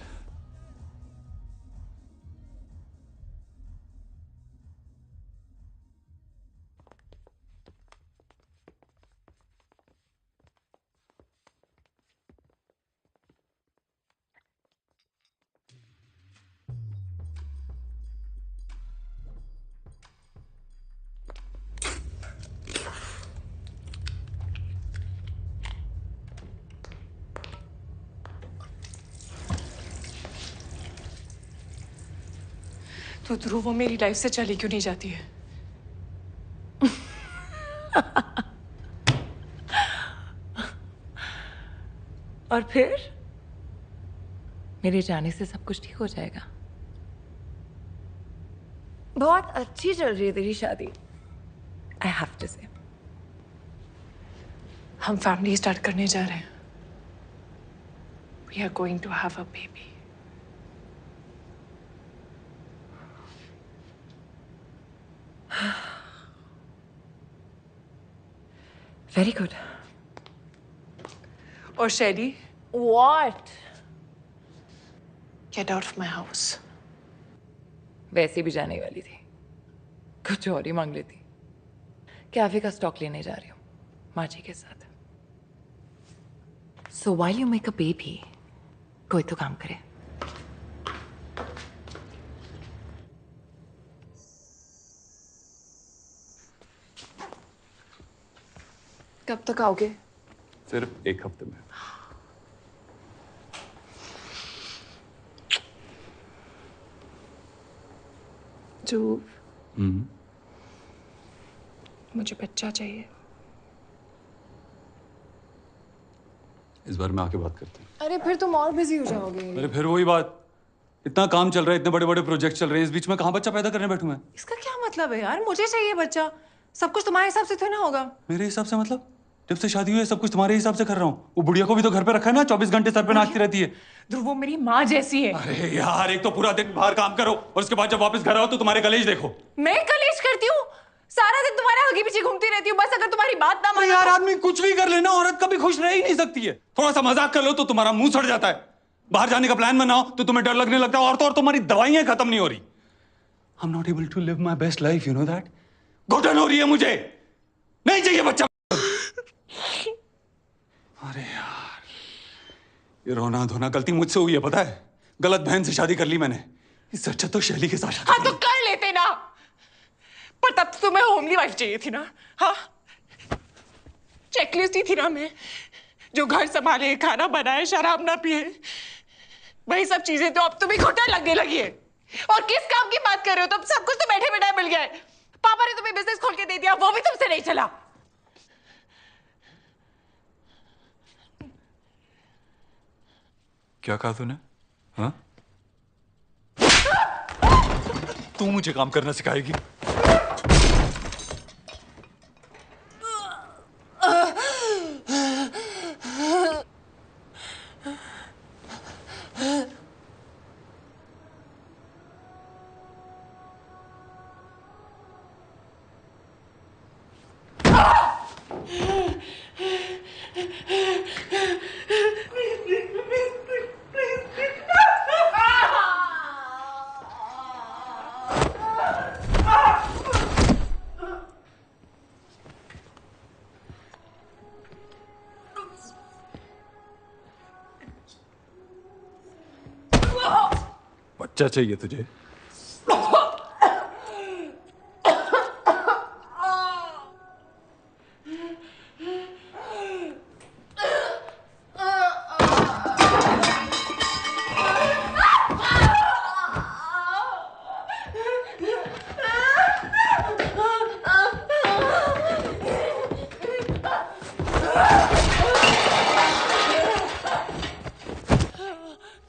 तो ध्रुव, वो मेरी लाइफ से चली क्यों नहीं जाती है? और फिर मेरे जाने से सब कुछ ठीक हो जाएगा। बहुत अच्छी चल रही है तेरी शादी। आई हैव टू से हम फैमिली स्टार्ट करने जा रहे हैं। We are going to have a baby. Very good. और Shaili, What? Get out of my house. वैसे भी जाने वाली थी, कुछ और ही मांग लेती। कैफे का स्टॉक लेने जा रही हूँ माँ जी के साथ। सो while you make a baby, कोई तो काम करे। कब तक आओगे? सिर्फ 1 हफ्ते में। मुझे बच्चा चाहिए। इस बार में आके बात करते हैं। अरे फिर तुम और बिजी हो जाओगे। अरे फिर वही बात, इतना काम चल रहा है, इतने बड़े बड़े प्रोजेक्ट चल रहे हैं, इस बीच में कहाँ बच्चा पैदा करने बैठूं मैं? इसका क्या मतलब है यार? मुझे चाहिए बच्चा। सब कुछ तुम्हारे हिसाब से थोड़ी ना होगा। मेरे हिसाब से मतलब? जब से शादी हुई है सब कुछ तुम्हारे हिसाब से कर रहा हूँ। वो बुढ़िया को भी तो घर पे रखा है ना, 24 घंटे सर पे नाचती रहती है। ध्रुव, वो मेरी माँ जैसी है। अरे यार, एक तो पूरा दिन बाहर काम करो और उसके बाद जब वापस घर आओ तो तुम्हारे कलेज देखो। मैं कलेश करती हूँ? सारा दिन तुम्हारे आगे पीछे घूमती रहती हूँ, बस अगर तुम्हारी बात ना माने। यार आदमी कुछ भी कर लेना, औरत कभी खुश रह ही नहीं सकती है। थोड़ा सा मजाक कर लो तो तुम्हारा मुंह सड़ जाता है। बाहर जाने का प्लान बनाओ तो तुम्हें डर लगने लगता है, और तो और तुम्हारी दवाइयां खत्म नहीं हो रही। I am not able to live my best life, you know that. घुटन हो रही है मुझे, नहीं चाहिए बच्चा। अरे यार, ये रोना धोना गलती मुझसे हुई है, पता है? गलत बहन से शादी कर ली मैंने। इससे अच्छा तो शैली के साथ। हाँ तो कर लेते ना, पर तब तो तुम्हें होमली वाइफ चाहिए थी ना। हाँ, चेकलिस्ट ही थी ना मैं, जो घर संभाले, खाना बनाए, शराब ना पिए। वही सब चीजें तो अब तुम्हें घुटन लगने लगी है। और किस काम की बात कर रहे हो? तुम सब कुछ तो बैठे बैठे मिल गया है। पापा ने तुम्हें बिजनेस खोल के दे दिया, वो भी तुमसे नहीं चला। क्या कहा तूने? हाँ? तू मुझे काम करना सिखाएगी? बच्चा चाहिए तुझे?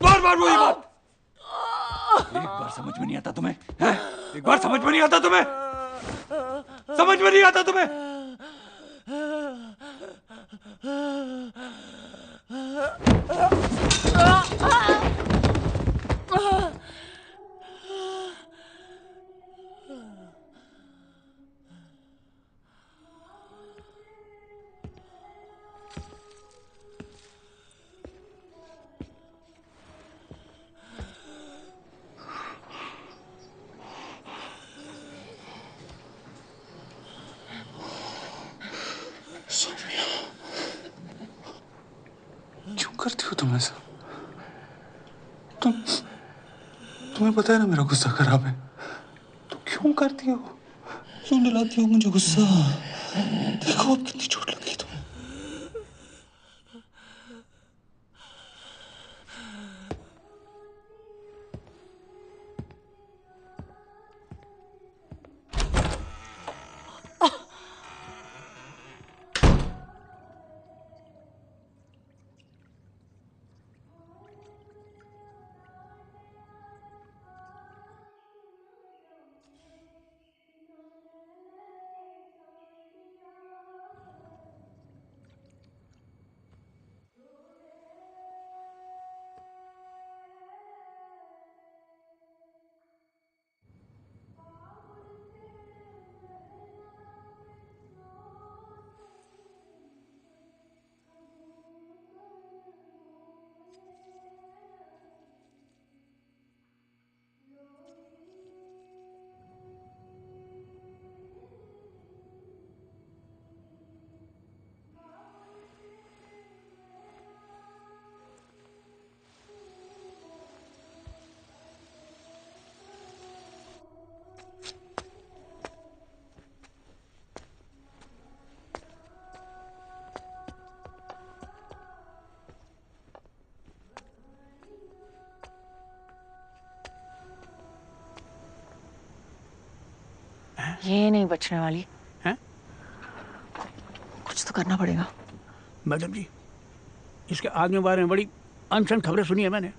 बार बार वही बात। एक बार समझ में नहीं आता तुम्हें? हैं? एक बार समझ में नहीं आता तुम्हें? समझ में नहीं आता तुम्हें? क्यों करती हो तुम ऐसा? तुम्हें पता है ना मेरा गुस्सा खराब है, तो क्यों करती हो? क्यों दिलाती हो मुझे गुस्सा? देखो अब कितनी चोट लगी तुम्हें। ये नहीं बचने वाली हैं? कुछ तो करना पड़ेगा। मैडम जी, इसके आदमी बारे में बड़ी अनसन खबरें सुनी है मैंने।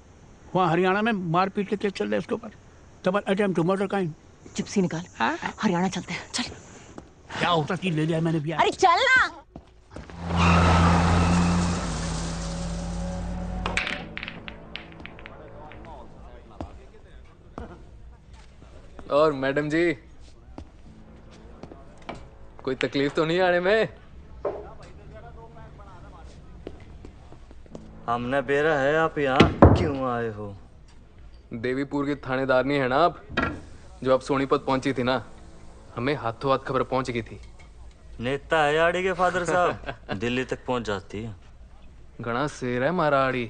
वहाँ हरियाणा में मारपीट के केस चल रहे हैं उसके ऊपर। Double attempt to murder kind. Gypsy निकाल, हरियाणा चलते हैं, चल। क्या होता चीज ले लिया मैंने भी। अरे चल ना। और मैडम जी, कोई तकलीफ तो नहीं आने में? हमने बेरा है, आप यहाँ क्यों आए हो? देवीपुर की थानेदारनी है ना आप, जो अब सोनीपत पहुंची थी ना, हमें हाथों हाथ खबर पहुंच गई थी। नेता है आड़ी के फादर साहब, दिल्ली तक पहुंच जाती है। घना शेर है मारा आड़ी,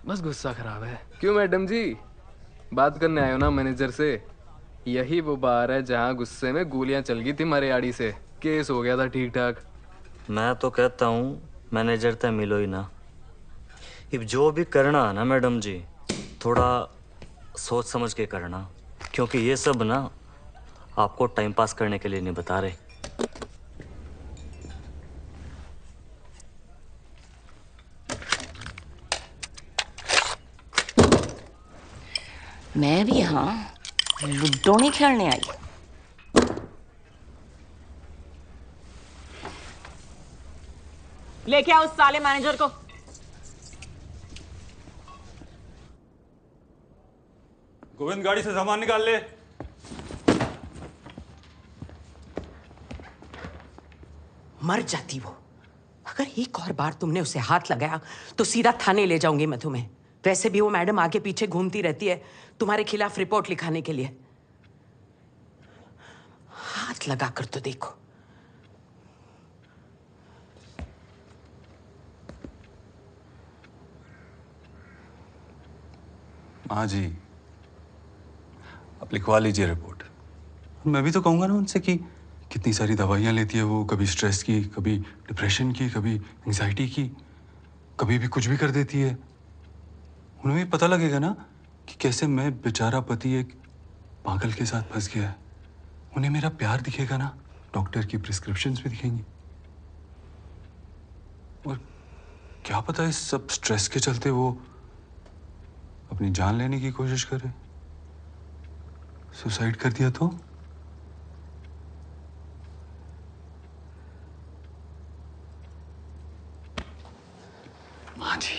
बस गुस्सा खराब है। क्यों मैडम जी, बात करने आए हो ना मैनेजर से? यही वो बार है जहाँ गुस्से में गोलियां चल गई थी मारे आड़ी से, केस हो गया था ठीक ठाक। मैं तो कहता हूँ मैनेजर तक मिलो ही ना। अब जो भी करना है ना मैडम जी, थोड़ा सोच समझ के करना, क्योंकि ये सब ना आपको टाइम पास करने के लिए नहीं बता रहे। मैं भी यहाँ लूडो नहीं खेलने आई। लेके आओ उस साले मैनेजर को। गोविंद, गाड़ी से सामान निकाल ले। मर जाती वो। अगर एक और बार तुमने उसे हाथ लगाया तो सीधा थाने ले जाऊंगी मैं तुम्हें। वैसे भी वो मैडम आगे पीछे घूमती रहती है तुम्हारे खिलाफ रिपोर्ट लिखाने के लिए। हाथ लगा कर तो देखो। माँ जी, आप लिखवा लीजिए रिपोर्ट। मैं भी तो कहूँगा ना उनसे कि कितनी सारी दवाइयाँ लेती है वो, कभी स्ट्रेस की, कभी डिप्रेशन की, कभी एंजाइटी की, कभी भी कुछ भी कर देती है। उन्हें भी पता लगेगा ना कि कैसे मैं बेचारा पति एक पागल के साथ फंस गया है। उन्हें मेरा प्यार दिखेगा ना, डॉक्टर की प्रिस्क्रिप्शंस भी दिखेंगी। और क्या पता इस सब स्ट्रेस के चलते वो अपनी जान लेने की कोशिश करे, सुसाइड कर दिया तो? माँ जी,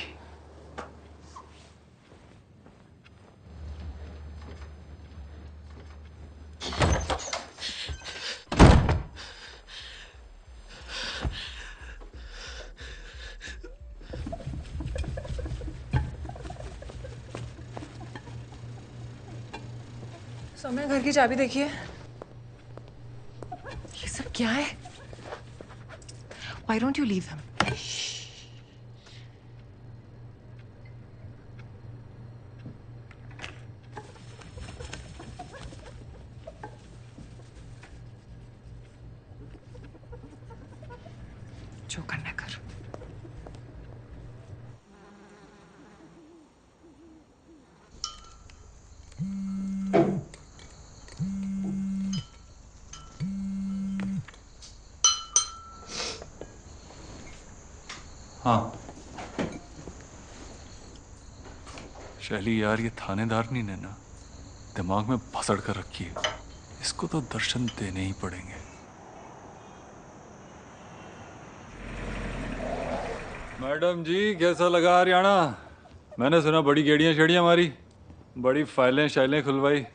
सौम्या, घर की चाबी देखिए। ये सब क्या है? Why don't you leave him? जो करना कर। हाँ शैली यार, ये थानेदारनी ने ना दिमाग में भसड़ कर रखी है। इसको तो दर्शन देने ही पड़ेंगे। मैडम जी, कैसा लगा हरियाणा? मैंने सुना बड़ी गेड़ियां शेड़ियां मारी, बड़ी फाइलें शाइलें खुलवाई।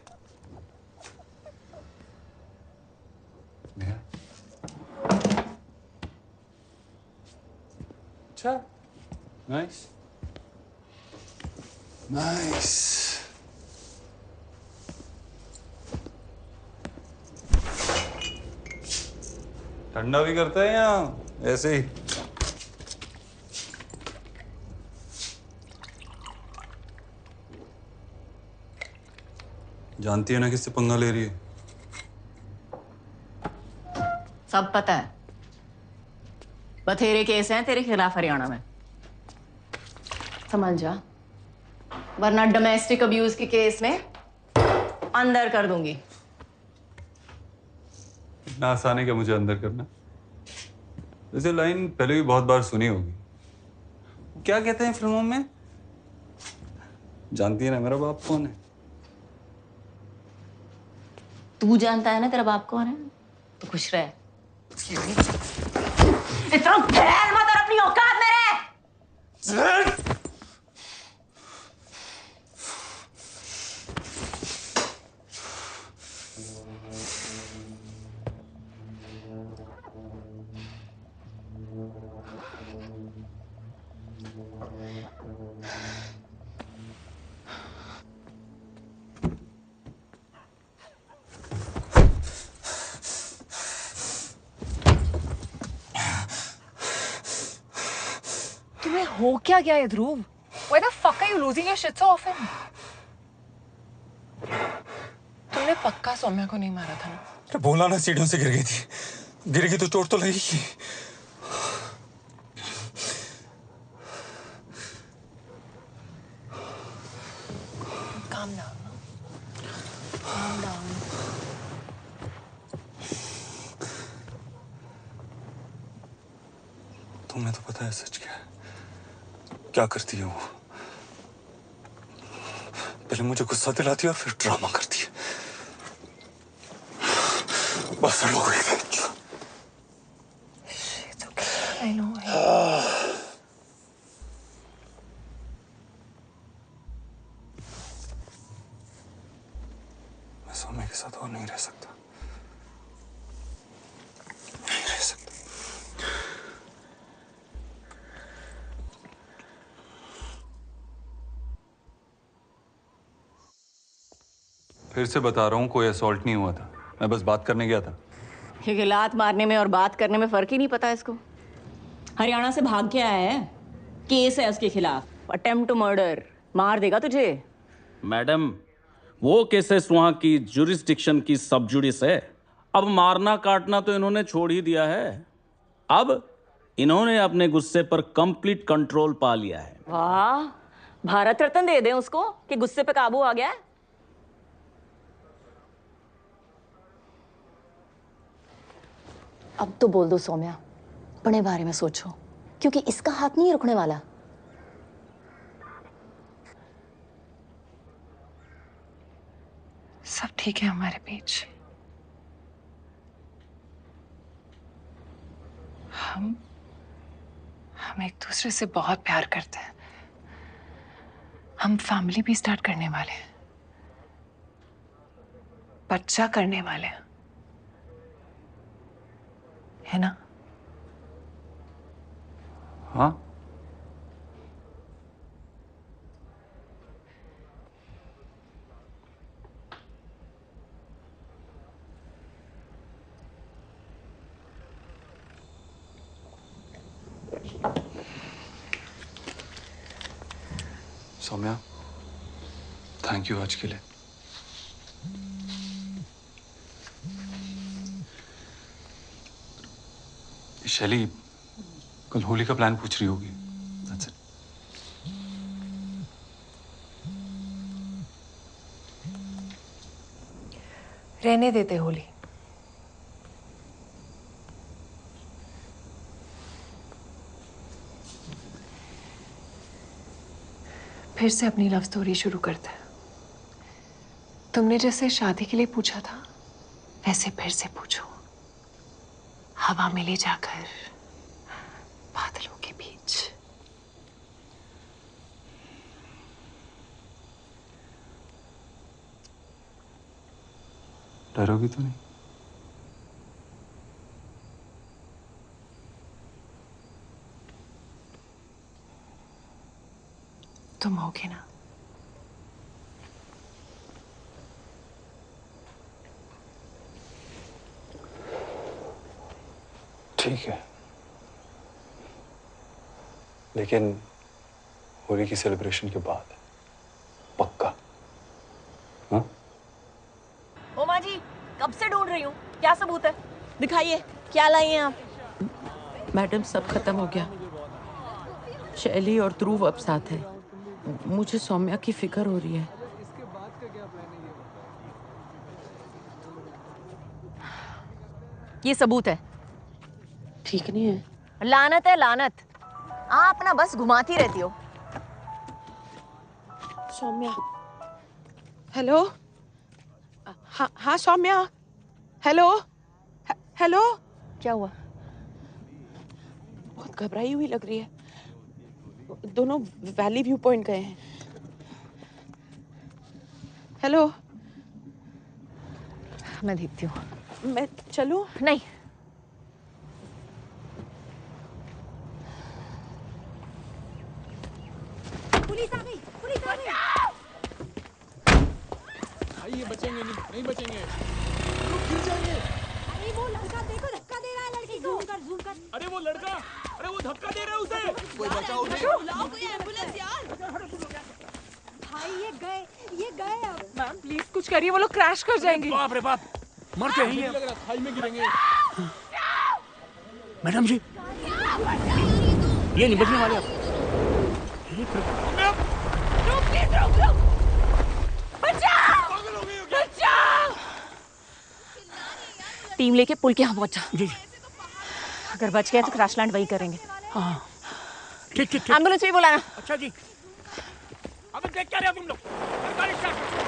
अच्छा, नाइस नाइस। ठंडा भी करता है या ऐसे ही? जानती है ना किससे पंगा ले रही है? सब पता है। बथेरे केस हैं तेरे खिलाफ हरियाणा में, समझ जा, वरना डोमेस्टिक अब्यूज के केस में अंदर कर दूंगी। इतना आसान है क्या मुझे अंदर करना? वैसे लाइन पहले भी बहुत बार सुनी होगी। क्या कहते हैं फिल्मों में? जानती है ना मेरा बाप कौन है? तू जानता है ना तेरा बाप कौन है? तो खुश रहे। इतना फैल मत और अपनी औकात में रह। तुम्हें हो क्या गया है ध्रुव? Why the fuck are you losing your shit so often? तुमने पक्का सौम्या को नहीं मारा था ना? अरे बोला ना, सीढ़ियों से गिर गई थी। गिर गई तो चोट तो लगेगी। Calm down. Calm down. तुम्हें तो पता है सच क्या है? क्या करती है वो? पहले मुझे गुस्सा दिलाती है और फिर ड्रामा करती है। बस हो गई। It's okay. I know. मैं सौम्या के साथ और नहीं रह सकता। नहीं रह सकता। फिर से बता रहा हूँ, कोई असॉल्ट नहीं हुआ था। मैं बस बात करने गया था। क्योंकि लात मारने में और बात करने में फर्क ही नहीं पता इसको। हरियाणा से भाग के आया है, केस है उसके खिलाफ, अटेम्प्ट टू मर्डर। मार देगा तुझे। मैडम, वो केसेस वहां की जुरिस्डिक्शन की सब जुडिस है। अब मारना काटना तो इन्होंने छोड़ ही दिया है। अब इन्होंने अपने गुस्से पर कंप्लीट कंट्रोल पा लिया है। वाह, भारत रत्न दे दें उसको कि गुस्से पे काबू आ गया है। अब तो बोल दो सौम्या, अपने बारे में सोचो, क्योंकि इसका हाथ नहीं रुकने वाला। सब ठीक है हमारे बीच। हम एक दूसरे से बहुत प्यार करते हैं। हम फैमिली भी स्टार्ट करने वाले हैं, बच्चा करने वाले हैं, है ना? हाँ। सौम्या, थैंक यू आज के लिए। शैली कल होली का प्लान पूछ रही होगी। That's it. रहने देते होली। फिर से अपनी लव स्टोरी शुरू करते हैं। तुमने जैसे शादी के लिए पूछा था, वैसे फिर से पूछो। हवा में ले जाकर बादलों के बीच। डरोगी तो नहीं? तुम होगे ना? ठीक है, लेकिन होली की सेलिब्रेशन के बाद पक्का। हाँ? ओ माँ जी, कब से ढूंढ रही हूँ। क्या सबूत है? दिखाइए, क्या लाई हैं आप? मैडम, सब खत्म हो गया। शैली और ध्रुव अब साथ है। मुझे सौम्या की फिक्र हो रही है। ये सबूत है। ठीक नहीं है। लानत है लानत। आप ना बस घुमाती रहती हो। सौम्या, हेलो। हाँ हाँ सौम्या, हेलो हेलो। क्या हुआ? बहुत घबराई हुई लग रही है। दोनों वैली व्यू पॉइंट गए हैं। हेलो। मैं देखती हूँ। मैं चलूं? नहीं। पुलिस आ गई, पुलिस आ गई। भाई ये बचेंगे नहीं बचेंगे, लोग गिर जाएंगे। अरे वो लड़का देखो धक्का दे रहा है लड़की को। जूम कर। अरे वो लड़का, अरे वो धक्का दे रहा है उसे। कोई बचाओ उसे। बुलाओ कोई एम्बुलेंस यार। भाई ये गए अब। मैम प्लीज कुछ करिए, वो लोग क्रैश कर जाएंगे। बाप रे बाप, मरते हैं ये। लग रहा है खाई में गिरेंगे। मैडम जी, ये नहीं बचने वाले आप। टीम लेके पुल के यहाँ पहुंचा। जी। अगर बच गए तो क्रैश लैंड वही करेंगे। हाँ ठीक ठीक। एम्बुलेंस भी बुलाना। अच्छा जी। अब देख क्या रहे हो तुम लोग? गाड़ी स्टार्ट करो।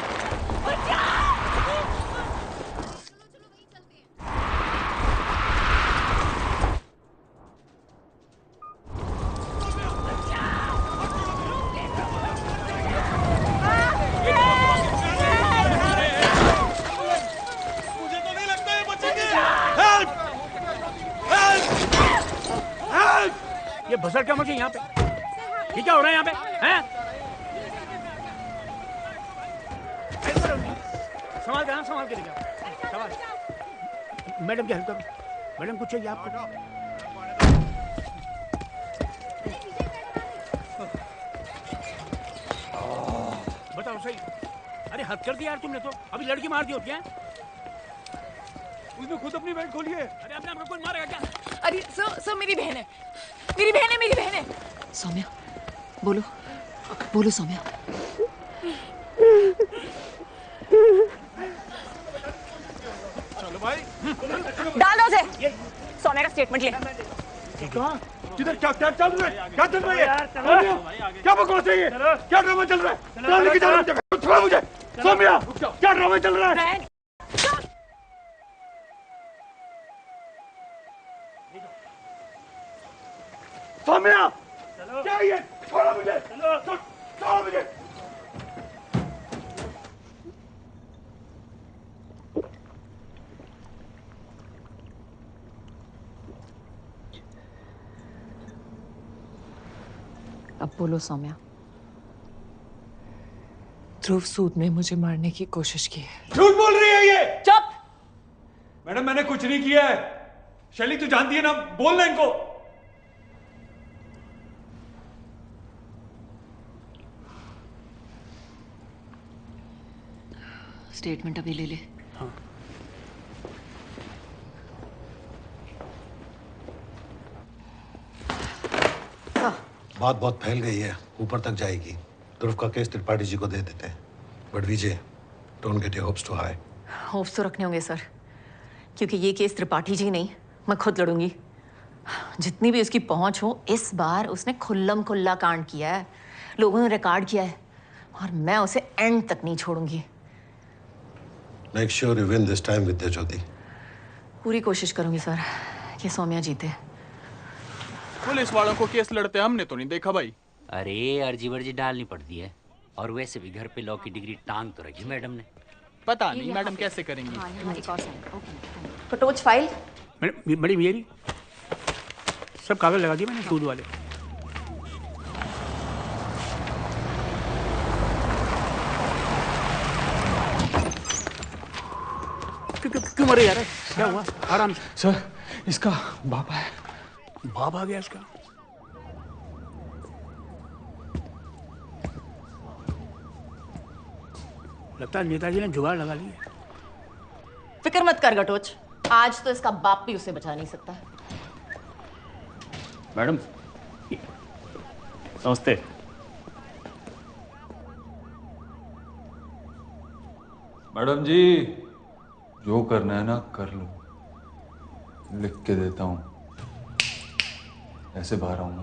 ये बसर क्या मुझे यहाँ पे? ये क्या हो रहा है यहाँ पे? हैं? संभाल के लेके आओ। संभाल। मैडम की हेल्प करो। मैडम कुछ चाहिए आपको? बताओ सही। अरे हद कर दी यार तुमने तो। अभी लड़की मार दी होती है। उसने खुद अपनी बेल्ट खोली है। अरे अपने आप को कौन मारेगा क्या? अरे सर मेरी बहन है, मेरी बहन है। सौम्या बोलो सौम्या। चलो भाई। डालो उसे। सौम्या का स्टेटमेंट ले। किधर क्या चल रहा है? क्या चल रहा है? क्या बकवास है ये? क्या ड्रामा चल रहा है? कहाँ लेके जा रहा है मुझे? छोड़ो मुझे। सौम्या, क्या ड्रामा चल रहा है? सौम्या, क्या ये? छोड़ो मुझे। छोड़ो मुझे। अब बोलो सौम्या। ध्रुव सूद ने मुझे मारने की कोशिश की है। झूठ बोल रही है ये। चुप। मैडम मैंने कुछ नहीं किया है। शैली तू जानती है ना, बोलना इनको। स्टेटमेंट अभी ले ले। हाँ। बात बहुत फैल गई है, ऊपर तक जाएगी। ध्रुव का केस त्रिपाठी जी को दे देते हैं। But Vijay, don't get your hopes too high. Hopes तो रखने होंगे सर, क्योंकि ये केस त्रिपाठी जी नहीं, मैं खुद लड़ूंगी। जितनी भी उसकी पहुंच हो, इस बार उसने खुल्लम खुल्ला कांड किया है, लोगों ने रिकॉर्ड किया है, और मैं उसे एंड तक नहीं छोड़ूंगी। Make sure you win this time Vidya Jyoti. पूरी कोशिश करूंगी सर कि सौम्या जीते। पुलिस वालों को केस लड़ते हमने तो नहीं देखा भाई। अरे अर्जी वर्जी डालनी पड़ती है, और वैसे भी घर पे लॉ की डिग्री टांग तो रखी मैडम ने। पता नहीं मैडम कैसे करेंगी। कटोच फाइल। बड़ी मेरी सब कागज लगा दिए मैंने सूद वाले। क्यों मरे यार? क्या हुआ? आराम से। सर इसका बाप है। बाप आ गया इसका? लगता है नेताजी ने जुगाड़ लगा ली। फिक्र मत कर गटोच, आज तो इसका बाप भी उसे बचा नहीं सकता। मैडम नमस्ते। मैडम जी, जो करना है ना कर लो। लिख के देता हूँ, ऐसे बाहर आऊंगा।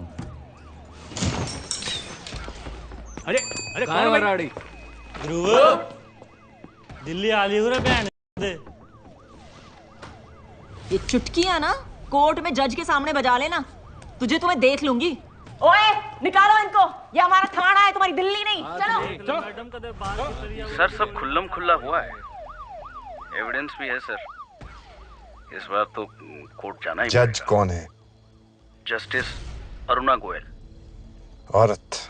अरे अरे कहाँ है मराड़ी? ध्रुव, दिल्ली आली हो रहा है। ये चुटकियां ना कोर्ट में जज के सामने बजा लेना, तुझे तो मैं देख लूंगी। ओए निकालो इनको, ये हमारा थाना है, तुम्हारी दिल्ली नहीं। चलो। सर सब खुल्लम खुल्ला हुआ है, एविडेंस भी है सर। इस बार तो कोर्ट जाना ही जज कौन है? जस्टिस अरुणा गोयल। औरत।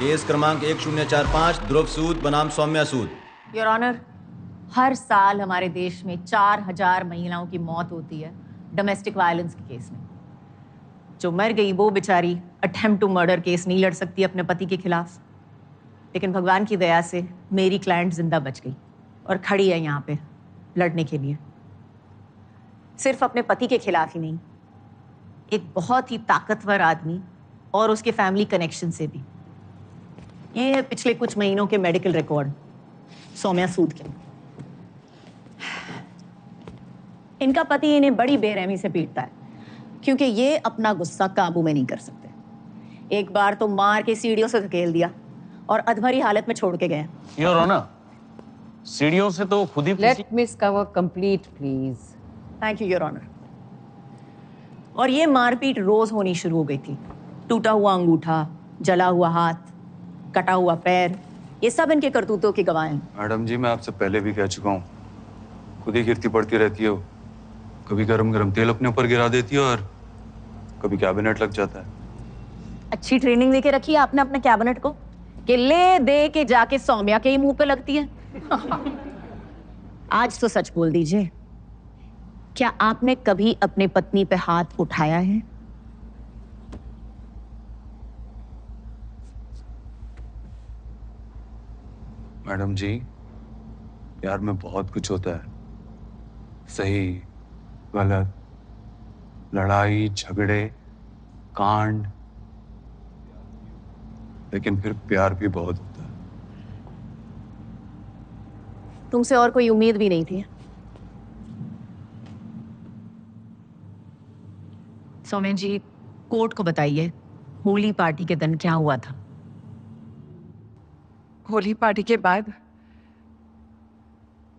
केस क्रमांक 1045 ध्रुव सूद बनाम सौम्या सूद। योर ऑनर, हर साल हमारे देश में 4000 महिलाओं की मौत होती है डोमेस्टिक वायलेंस के केस में। जो मर गई वो बेचारी अटेम्प्ट टू मर्डर केस नहीं लड़ सकती अपने पति के खिलाफ, लेकिन भगवान की दया से मेरी क्लाइंट जिंदा बच गई और खड़ी है यहाँ पे लड़ने के लिए। सिर्फ अपने पति के खिलाफ ही नहीं, एक बहुत ही ताकतवर आदमी और उसके फैमिली कनेक्शन से भी। ये है पिछले कुछ महीनों के मेडिकल रिकॉर्ड सौम्या सूद के। इनका पति इन्हें बड़ी बेरहमी से पीटता है क्योंकि ये अपना गुस्सा काबू में नहीं कर सकते। एक बार तो मार के सीढ़ियों से धकेल दिया और अधमरी हालत में छोड़ के गए। योर ऑनर, सीढ़ियों से तो खुद ही। Let miss cover complete please. Thank you your honour. और ये मारपीट रोज होनी शुरू हो गई थी। टूटा हुआ अंगूठा, जला हुआ हाथ, कटा हुआ पैर, ये सब इनके करतूतों की गवाह हैं। मैडम जी, मैं आपसे पहले भी कह चुका हूँ, खुद ही गिरती पड़ती रहती हो। कभी गरम गरम तेल अपने ऊपर गिरा देती हो और कभी कैबिनेट लग जाता है। अच्छी ट्रेनिंग देके रखी है आपने अपने कैबिनेट को कि ले दे के जाके सौम्या के ही मुंह पे लगती है। आज तो सच बोल दीजिए, क्या आपने कभी अपने पत्नी पे हाथ उठाया है? मैडम जी, प्यार में बहुत कुछ होता है, सही गलत, लड़ाई झगड़े कांड, लेकिन फिर प्यार भी बहुत होता है। तुमसे और कोई उम्मीद भी नहीं थी। सौम्या जी, कोर्ट को बताइए होली पार्टी के दिन क्या हुआ था? होली पार्टी के बाद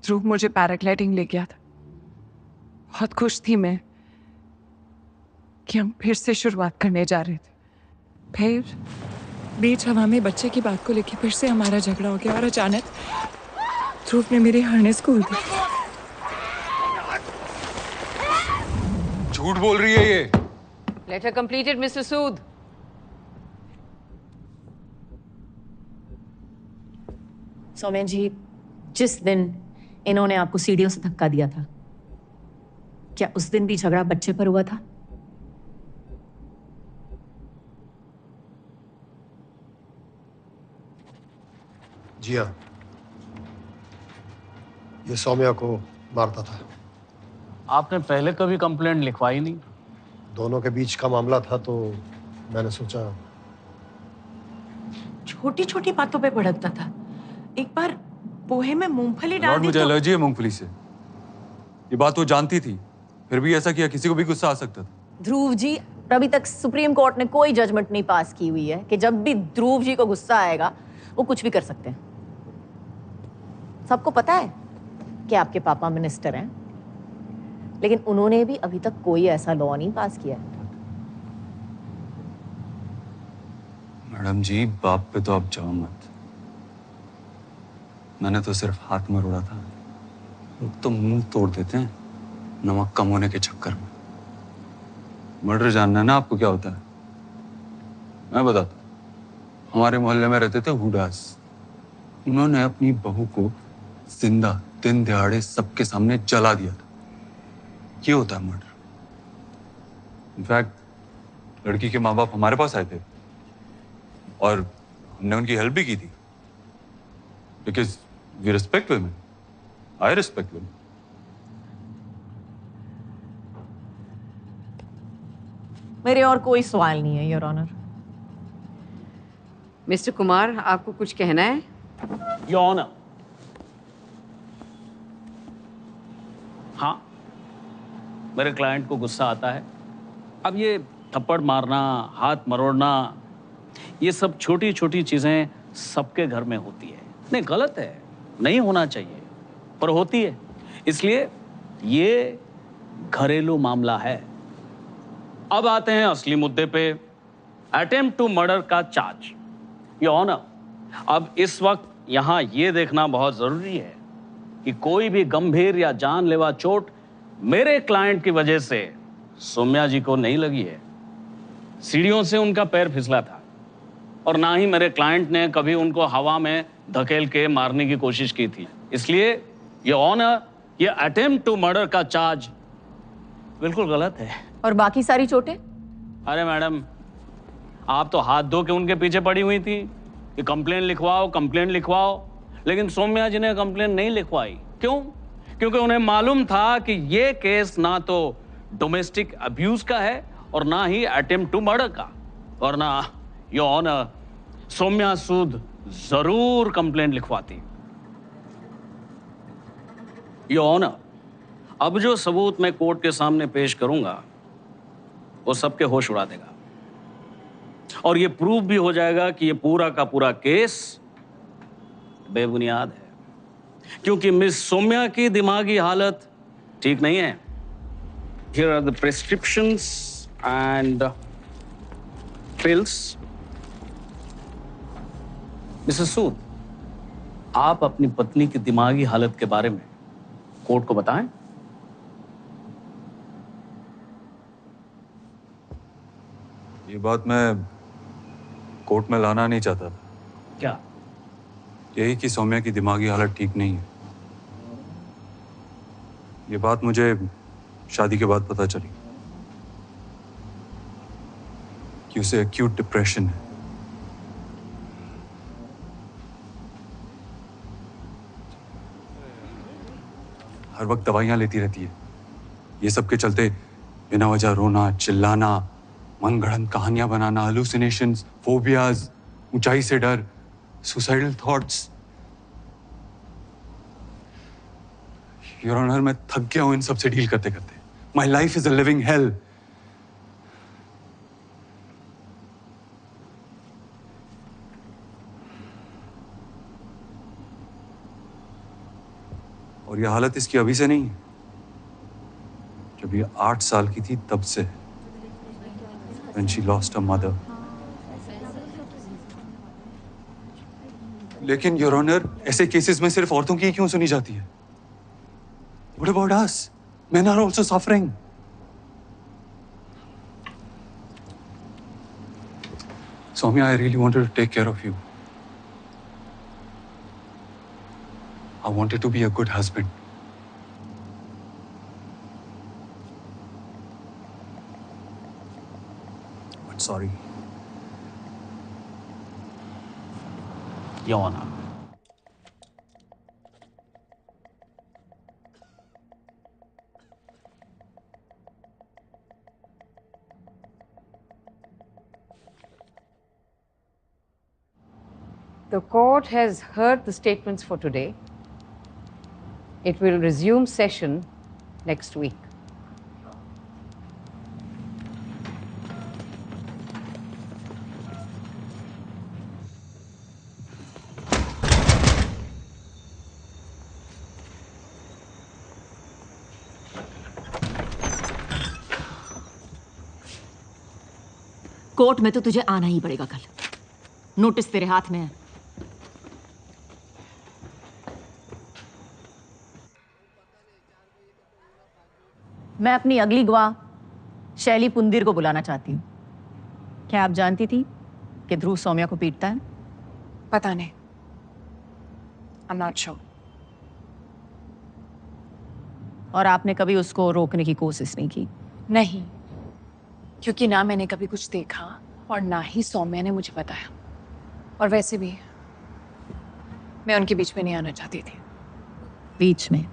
ध्रुव मुझे पैराग्लाइडिंग ले गया था। बहुत खुश थी मैं कि हम फिर से शुरुआत करने जा रहे थे। फिर बीच हवा में बच्चे की बात को लेकर फिर से हमारा झगड़ा हो गया और अचानक ध्रुव ने मेरे हार्नेस खोल दिया। झूठ बोल रही है ये। लेटर कंप्लीटेड मिस्टर सूद। सौम्या जी, जिस दिन इन्होंने आपको सीढ़ियों से धक्का दिया था, क्या उस दिन भी झगड़ा बच्चे पर हुआ था? जी हाँ, ये सौम्या को मारता था। आपने पहले कभी कंप्लेंट लिखवाई नहीं? दोनों के बीच का मामला था तो मैंने सोचा। छोटी छोटी बातों पे भड़कता था। एक बार पोहे में मूंगफली डाल दी मुझे तो... एलर्जी है मूंगफली से। ये बात वो जानती थी, फिर भी ऐसा किया। किसी को भी गुस्सा आ सकता था। ध्रुव जी, अभी तक सुप्रीम कोर्ट ने कोई जजमेंट नहीं पास की हुई है कि जब भी ध्रुव जी को गुस्सा आएगा वो कुछ भी कर सकते हैं। सबको पता है कि आपके पापा मिनिस्टर हैं, लेकिन उन्होंने भी अभी तक कोई ऐसा लॉ नहीं पास किया है। मैडम जी, बाप पे तो आप जाओ मत। मैंने तो सिर्फ हाथ मरोड़ा था। लोग तो मुंह तोड़ देते हैं नमक कम होने के चक्कर में। मर्डर जानना है ना आपको क्या होता है? मैं बताता हूँ। हमारे मोहल्ले में रहते थे हुडास। उन्होंने अपनी बहू को जिंदा दिन दिहाड़े सबके सामने जला दिया था। ये होता है मर्डर। इनफैक्ट लड़की के माँ बाप हमारे पास आए थे और हमने उनकी हेल्प भी की थी, because we respect women. I respect women. मेरे और कोई सवाल नहीं है, योर ऑनर। मिस्टर कुमार, आपको कुछ कहना है? योर ऑनर, हाँ, मेरे क्लाइंट को गुस्सा आता है। अब ये थप्पड़ मारना, हाथ मरोड़ना, ये सब छोटी छोटी चीजें सबके घर में होती है। नहीं, गलत है, नहीं होना चाहिए, पर होती है। इसलिए ये घरेलू मामला है। अब आते हैं असली मुद्दे पे, अटेम्प्ट टू मर्डर का चार्ज। योर ऑनर, अब इस वक्त यहां ये देखना बहुत जरूरी है कि कोई भी गंभीर या जानलेवा चोट मेरे क्लाइंट की वजह से सौम्या जी को नहीं लगी है। सीढ़ियों से उनका पैर फिसला था और ना ही मेरे क्लाइंट ने कभी उनको हवा में धकेल के मारने की कोशिश की थी। इसलिए ये ऑनर, ये अटेम्प्ट टू मर्डर का चार्ज बिल्कुल गलत है। और बाकी सारी चोटें? अरे मैडम, आप तो हाथ धो के उनके पीछे पड़ी हुई थी कि कंप्लेंट लिखवाओ, कंप्लेंट लिखवाओ, लेकिन सौम्या जी ने कंप्लेंट नहीं लिखवाई। क्यों? क्योंकि उन्हें मालूम था कि ये केस ना तो डोमेस्टिक अब्यूज का है और ना ही अटेम्प्ट टू मर्डर का, और ना योर ऑनर सौम्या सूद जरूर कंप्लेंट लिखवाती। योर ऑनर, अब जो सबूत मैं कोर्ट के सामने पेश करूंगा वो सबके होश उड़ा देगा और ये प्रूव भी हो जाएगा कि ये पूरा का पूरा केस बेबुनियाद है, क्योंकि मिस सौम्या की दिमागी हालत ठीक नहीं है। Here are the prescriptions and pills. Mrs Sood, आप अपनी पत्नी की दिमागी हालत के बारे में कोर्ट को बताएं। ये बात मैं कोर्ट में लाना नहीं चाहता था। क्या? यही कि सौम्या की दिमागी हालत ठीक नहीं है। ये बात मुझे शादी के बाद पता चली कि उसे एक्यूट डिप्रेशन है। हर वक्त दवाइयां लेती रहती है। ये सब के चलते बिना वजह रोना, चिल्लाना, मनगढ़ंत कहानियां बनाना, हालुसिनेशंस, फोबियाज, ऊंचाई से डर, सुसाइडल थॉट्स। योर ऑनर, मैं थक गया हूं इन सब से डील करते करते। My life is a living hello. और यह हालत इसकी अभी से नहीं है, जब ये 8 साल की थी तब से, when she lost her mother. लेकिन योर ऑनर, ऐसे केसेस में सिर्फ औरतों की क्यों सुनी जाती है? What about us? Men are also suffering. Soumya, I really wanted to take care of you. I wanted to be a good husband. But sorry. Your Honor. The court has heard the statements for today. It will resume session next week. Court में तो तुझे आना ही पड़ेगा कल। Notice तेरे हाथ में है। मैं अपनी अगली गवाह शैली पुंदिर को बुलाना चाहती हूँ। क्या आप जानती थी कि ध्रुव सौम्या को पीटता है? पता नहीं। I'm not sure. और आपने कभी उसको रोकने की कोशिश नहीं की? नहीं, क्योंकि ना मैंने कभी कुछ देखा और ना ही सौम्या ने मुझे बताया। और वैसे भी मैं उनके बीच में नहीं आना चाहती थी। बीच में?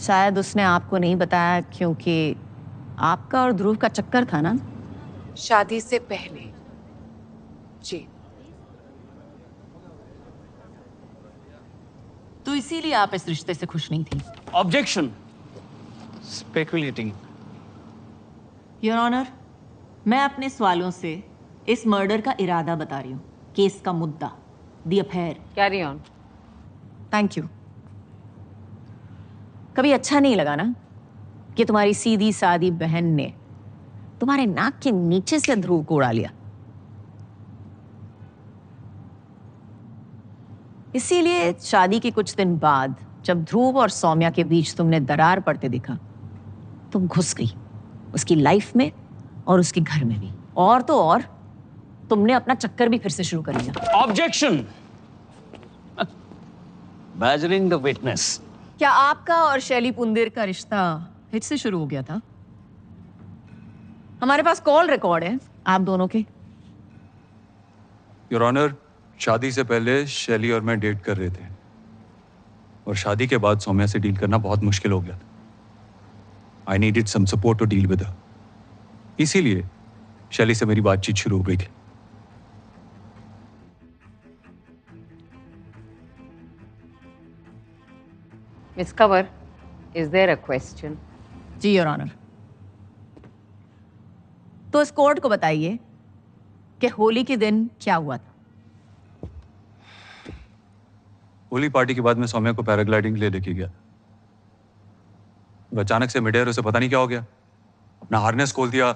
शायद उसने आपको नहीं बताया क्योंकि आपका और ध्रुव का चक्कर था ना? शादी से पहले जी। तो इसीलिए आप इस रिश्ते से खुश नहीं थी? ऑब्जेक्शन। स्पेकुलेटिंग। योर ऑनर, मैं अपने सवालों से इस मर्डर का इरादा बता रही हूँ, केस का मुद्दा, the affair. Carry on. Thank you. कभी अच्छा नहीं लगा ना कि तुम्हारी सीधी सादी बहन ने तुम्हारे नाक के नीचे से ध्रुव को उड़ा लिया? इसीलिए शादी के कुछ दिन बाद जब ध्रुव और सौम्या के बीच तुमने दरार पड़ते देखा, तुम घुस गई उसकी लाइफ में और उसके घर में भी। और तो और तुमने अपना चक्कर भी फिर से शुरू कर लिया। ऑब्जेक्शन। Badgering the witness. क्या आपका और शैली पुंदिर का रिश्ता हिच से शुरू हो गया था? हमारे पास कॉल रिकॉर्ड है आप दोनों के। योर ऑनर, शादी से पहले शैली और मैं डेट कर रहे थे और शादी के बाद सौम्या से डील करना बहुत मुश्किल हो गया था। I needed some support to deal with her. इसीलिए शैली से मेरी बातचीत शुरू हो गई थी। Miss Cover, is there a question? जी योर ऑनर। तो इस कोर्ट को बताइए कि होली के दिन क्या हुआ था? होली पार्टी के बाद मैं सौम्या को पैराग्लाइडिंग के लिए लेके गया और अचानक से मिड एयर उसे पता नहीं क्या हो गया, अपना हार्नेस खोल दिया,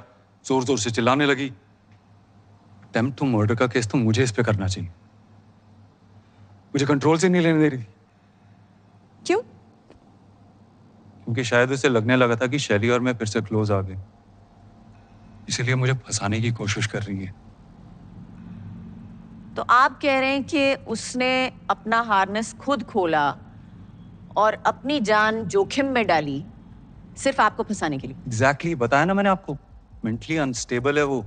जोर जोर से चिल्लाने लगी। अटेम्प्ट टू मर्डर का केस तो मुझे इस पे करना चाहिए, मुझे कंट्रोल से नहीं लेने दे रही थी। क्यों? क्योंकि शायद उसे लगने लगा था कि शैली और मैं फिर से क्लोज आ गए, इसीलिए मुझे फंसाने की कोशिश कर रही है। तो आप कह रहे हैं कि उसने अपना हार्नेस खुद खोला और अपनी जान जोखिम में डाली सिर्फ आपको फंसाने के लिए? एग्जैक्टली, बताया ना मैंने आपको, मेंटली अनस्टेबल है वो।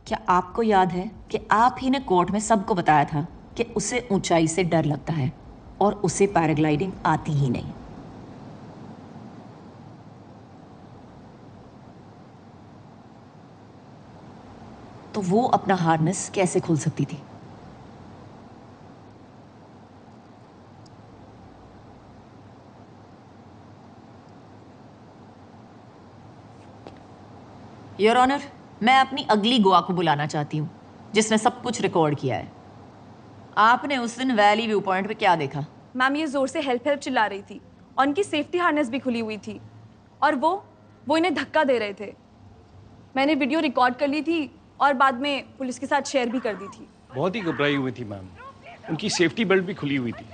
क्या आपको याद है कि आप ही ने कोर्ट में सबको बताया था कि उसे ऊंचाई से डर लगता है और उसे पैराग्लाइडिंग आती ही नहीं? तो वो अपना हार्नेस कैसे खोल सकती थी? योर ऑनर, मैं अपनी अगली गवाह को बुलाना चाहती हूँ जिसने सब कुछ रिकॉर्ड किया है। आपने उस दिन वैली व्यू पॉइंट पे क्या देखा? मैम ये जोर से हेल्प हेल्प चिल्ला रही थी और उनकी सेफ्टी हार्नेस भी खुली हुई थी और वो इन्हें धक्का दे रहे थे। मैंने वीडियो रिकॉर्ड कर ली थी और बाद में पुलिस के साथ शेयर भी कर दी थी। बहुत ही घबराई हुई थी मैम, उनकी सेफ्टी बेल्ट भी खुली हुई थी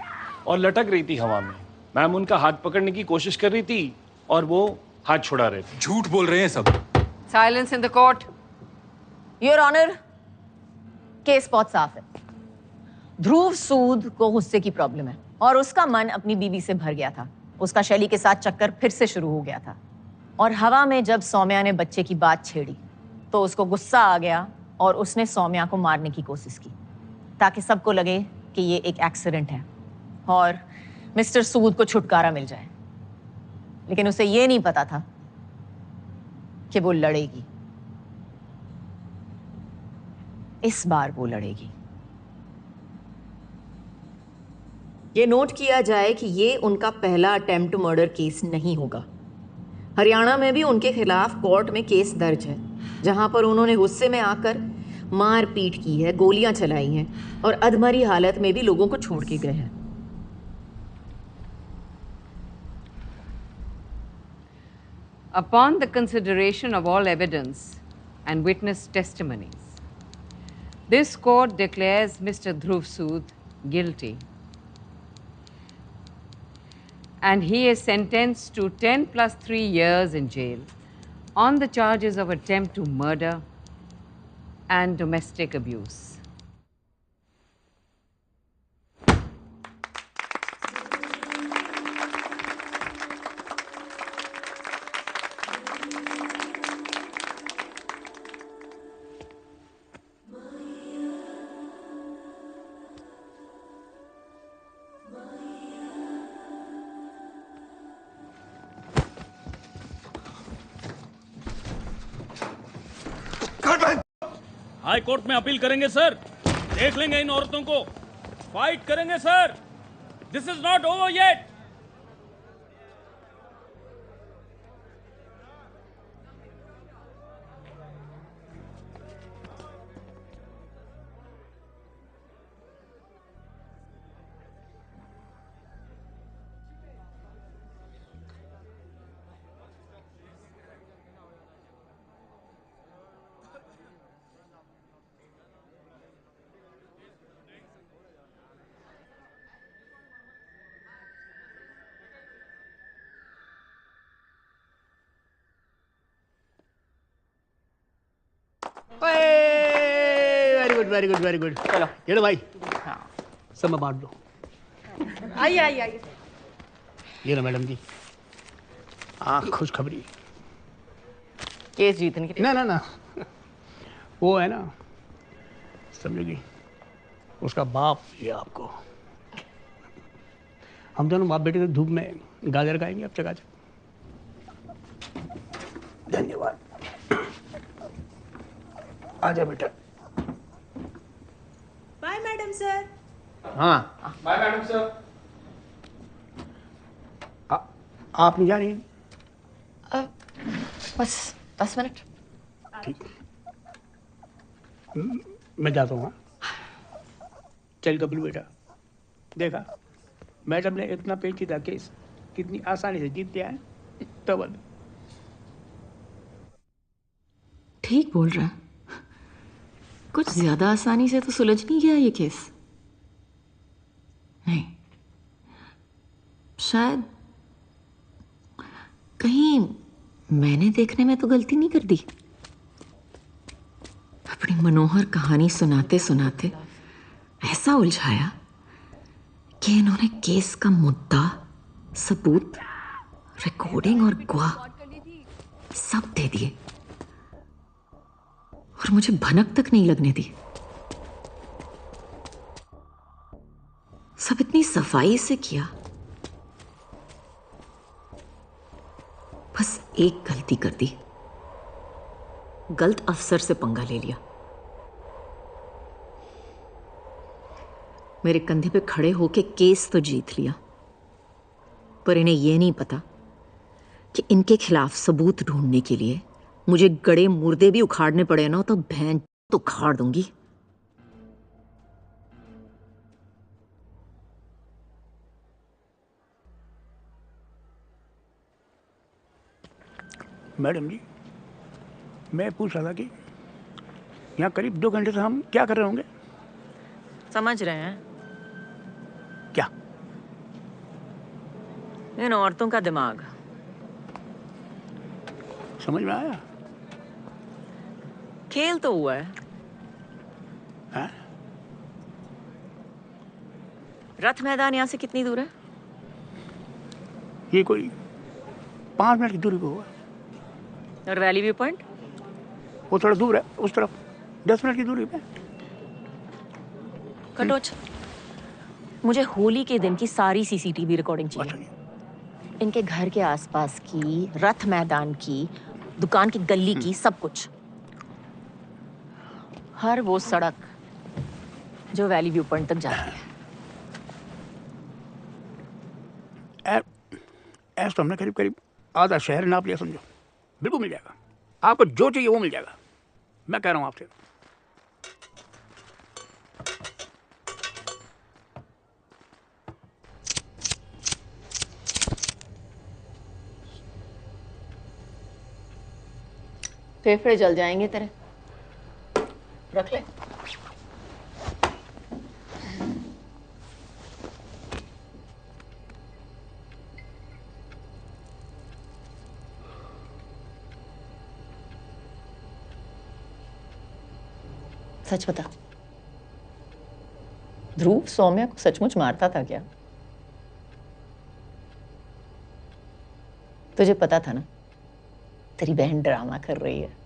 और लटक रही थी हवा में। मैम उनका हाथ पकड़ने की कोशिश कर रही थी और वो हाथ छुड़ा रहे थे। झूठ बोल रहे हैं सब। Silence in the court. Your honour, case बहुत साफ है। ध्रुव सूद को गुस्से की प्रॉब्लम है और उसका मन अपनी बीवी से भर गया था। उसका शैली के साथ चक्कर फिर से शुरू हो गया था और हवा में जब सौम्या ने बच्चे की बात छेड़ी तो उसको गुस्सा आ गया और उसने सौम्या को मारने की कोशिश की ताकि सबको लगे कि ये एक एक्सीडेंट है और मिस्टर सूद को छुटकारा मिल जाए। लेकिन उसे ये नहीं पता था कि वो लड़ेगी। इस बार वो लड़ेगी। ये नोट किया जाए कि ये उनका पहला अटेम्प्ट टू मर्डर केस नहीं होगा। हरियाणा में भी उनके खिलाफ कोर्ट में केस दर्ज है जहां पर उन्होंने गुस्से में आकर मारपीट की है, गोलियां चलाई हैं और अधमरी हालत में भी लोगों को छोड़ के गए हैं। Upon the consideration of all evidence and witness testimonies, This court declares Mr. Dhruv Sood guilty. And he is sentenced to 10 plus 3 years in jail on the charges of attempt to murder and domestic abuse. High court में appeal करेंगे sir, देख लेंगे इन औरतों को, fight करेंगे sir. This is not over yet. Very good very good very good. चलो ये लो भाई, सब में बांट दो। आइए आइए आइए। ये लो मैडम जी, खुशखबरी। केस जीतने के लिए? ना ना ना, वो है ना, समझोगी, उसका बाप ये आपको। हम दोनों बाप बेटे धूप में गाजर खाएंगे अब चकाचक। धन्यवाद। आजा बेटा। Bye madam sir. हाँ बाय मैडम सर। आप नहीं जा रही हैं? बस 10 मिनट। ठीक, मैं जाता हूँ। चल कपिल बेटा, देखा मैडम ने इतना पेचीदा केस कितनी आसानी से जीत दिया है। तब ठीक बोल रहा है, कुछ ज्यादा आसानी से तो सुलझ नहीं गया ये केस। नहीं, शायद कहीं मैंने देखने में तो गलती नहीं कर दी। अपनी मनोहर कहानी सुनाते सुनाते ऐसा उलझाया कि इन्होंने केस का मुद्दा, सबूत, रिकॉर्डिंग और गवाह सब दे दिए और मुझे भनक तक नहीं लगने दी। सब इतनी सफाई से किया, बस एक गलती कर दी, गलत अफसर से पंगा ले लिया। मेरे कंधे पे खड़े होके केस तो जीत लिया, पर इन्हें यह नहीं पता कि इनके खिलाफ सबूत ढूंढने के लिए मुझे गड़े मुर्दे भी उखाड़ने पड़े ना, तो भैंस तो उखाड़ दूंगी। मैडम जी, मैं पूछ रहा था कि यहाँ करीब 2 घंटे से हम क्या कर रहे होंगे? समझ रहे हैं क्या? इन औरतों का दिमाग। समझ में आया? खेल तो हुआ है। हाँ? रथ मैदान यहाँ से कितनी दूर है? ये कोई 5 मिनट की दूरी पे हुआ। और वैली व्यू पॉइंट? वो थोड़ा दूर है, उस तरफ 10 मिनट की दूरी पे। कटोच, मुझे होली के दिन की सारी सीसीटीवी रिकॉर्डिंग चाहिए। इनके घर के आसपास की, रथ मैदान की, दुकान की गली की, सब कुछ। हर वो सड़क जो वैली व्यू पॉइंट तक जाती है। ऐसा तो हमने करीब करीब आधा शहर नाप लिया, समझो। बिल्कुल मिल जाएगा आपको, जो चाहिए वो मिल जाएगा। मैं कह रहा हूँ आपसे। फेफड़े जल जाएंगे तेरे, रख ले। सच बता, ध्रुव सौम्या को सचमुच मारता था क्या? तुझे पता था ना तेरी बहन ड्रामा कर रही है,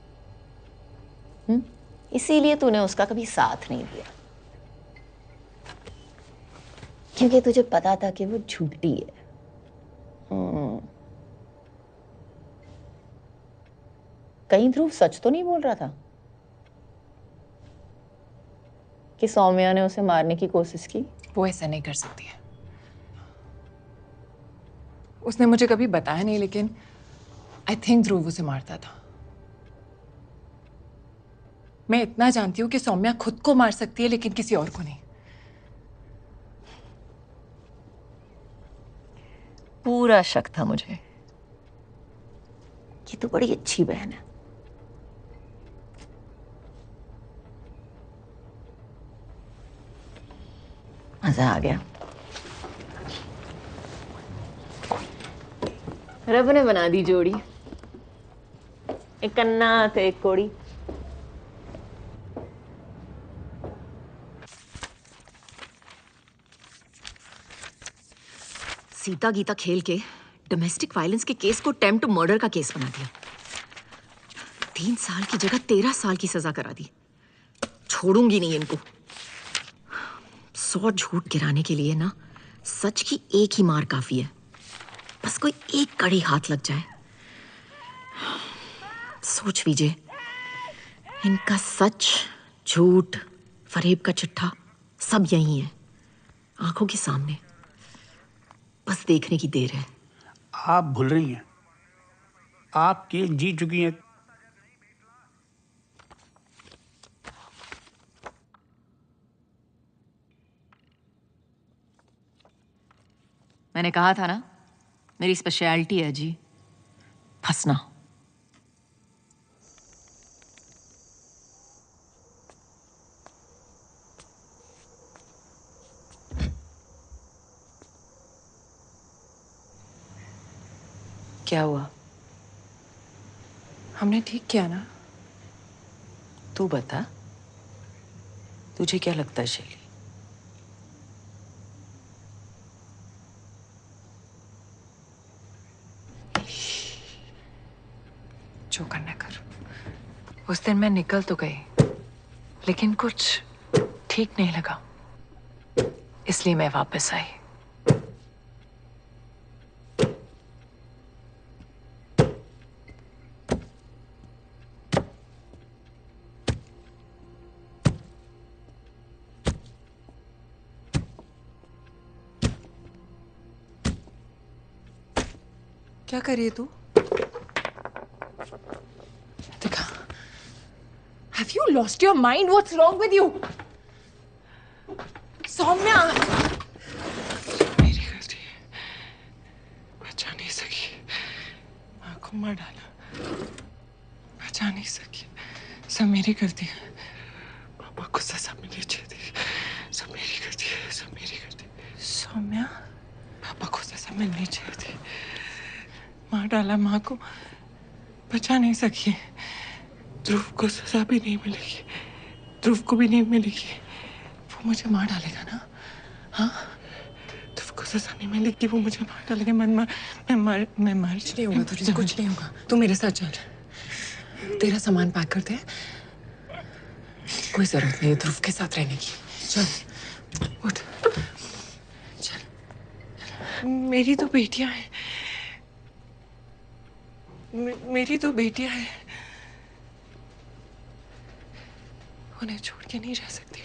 इसीलिए तूने उसका कभी साथ नहीं दिया, क्योंकि तुझे पता था कि वो झूठी है। कहीं ध्रुव सच तो नहीं बोल रहा था कि सौम्या ने उसे मारने की कोशिश की? वो ऐसा नहीं कर सकती है। उसने मुझे कभी बताया नहीं, लेकिन आई थिंक ध्रुव उसे मारता था। मैं इतना जानती हूँ कि सौम्या खुद को मार सकती है, लेकिन किसी और को नहीं। पूरा शक था मुझे कि तू बड़ी अच्छी बहन है। मजा आ गया। रब ने बना दी जोड़ी, एक कन्ना तो एक कोड़ी। सीता गीता खेल के डोमेस्टिक वायलेंस के केस को अटेम्प्ट टू मर्डर का केस बना दिया। 3 साल की जगह 13 साल की सजा करा दी। छोड़ूंगी नहीं इनको। 100 झूठ गिराने के लिए ना सच की एक ही मार काफी है, बस कोई एक कड़ी हाथ लग जाए। सोच विजय, इनका सच, झूठ, फरेब का चिट्ठा सब यही है, आंखों के सामने, बस देखने की देर है। आप भूल रही हैं, आप केस जीत चुकी हैं। मैंने कहा था ना, मेरी स्पेशलिटी है जी, फंसना। क्या हुआ? हमने ठीक किया ना? तू बता, तुझे क्या लगता है शैली? जो करना कर। उस दिन मैं निकल तो गई, लेकिन कुछ ठीक नहीं लगा, इसलिए मैं वापस आई। क्या कर रही है तू? दिखा। Have you lost your mind? What's wrong with you? Saumya! मेरी गलती है। बचा नहीं सकी। माँ को मार डाला। बचा नहीं सकी। सब मेरी गलती है। पापा को सजा मिलनी चाहिए। सब मेरी गलती है। सब मेरी गलती है। सौम्या, पापा को सजा मिलनी चाहिए थी। मार डाला माँ को, बचा नहीं सकी। ध्रुव को सजा भी नहीं मिलेगी, ध्रुव को भी नहीं मिलेगी। वो मुझे मार डालेगा ना? हाँ, ध्रुव को सजा नहीं मिलेगी, वो मुझे मार डालेगा। मैं मर नहीं होगा तुझे, कुछ नहीं होगा। तू मेरे साथ चल, तेरा सामान पैक कर दे। कोई जरूरत नहीं है ध्रुव के साथ रहने की। चल उठ, चल। मेरी तो बेटियां हैं, मेरी तो बेटियां हैं, उन्हें छोड़ के नहीं रह सकती।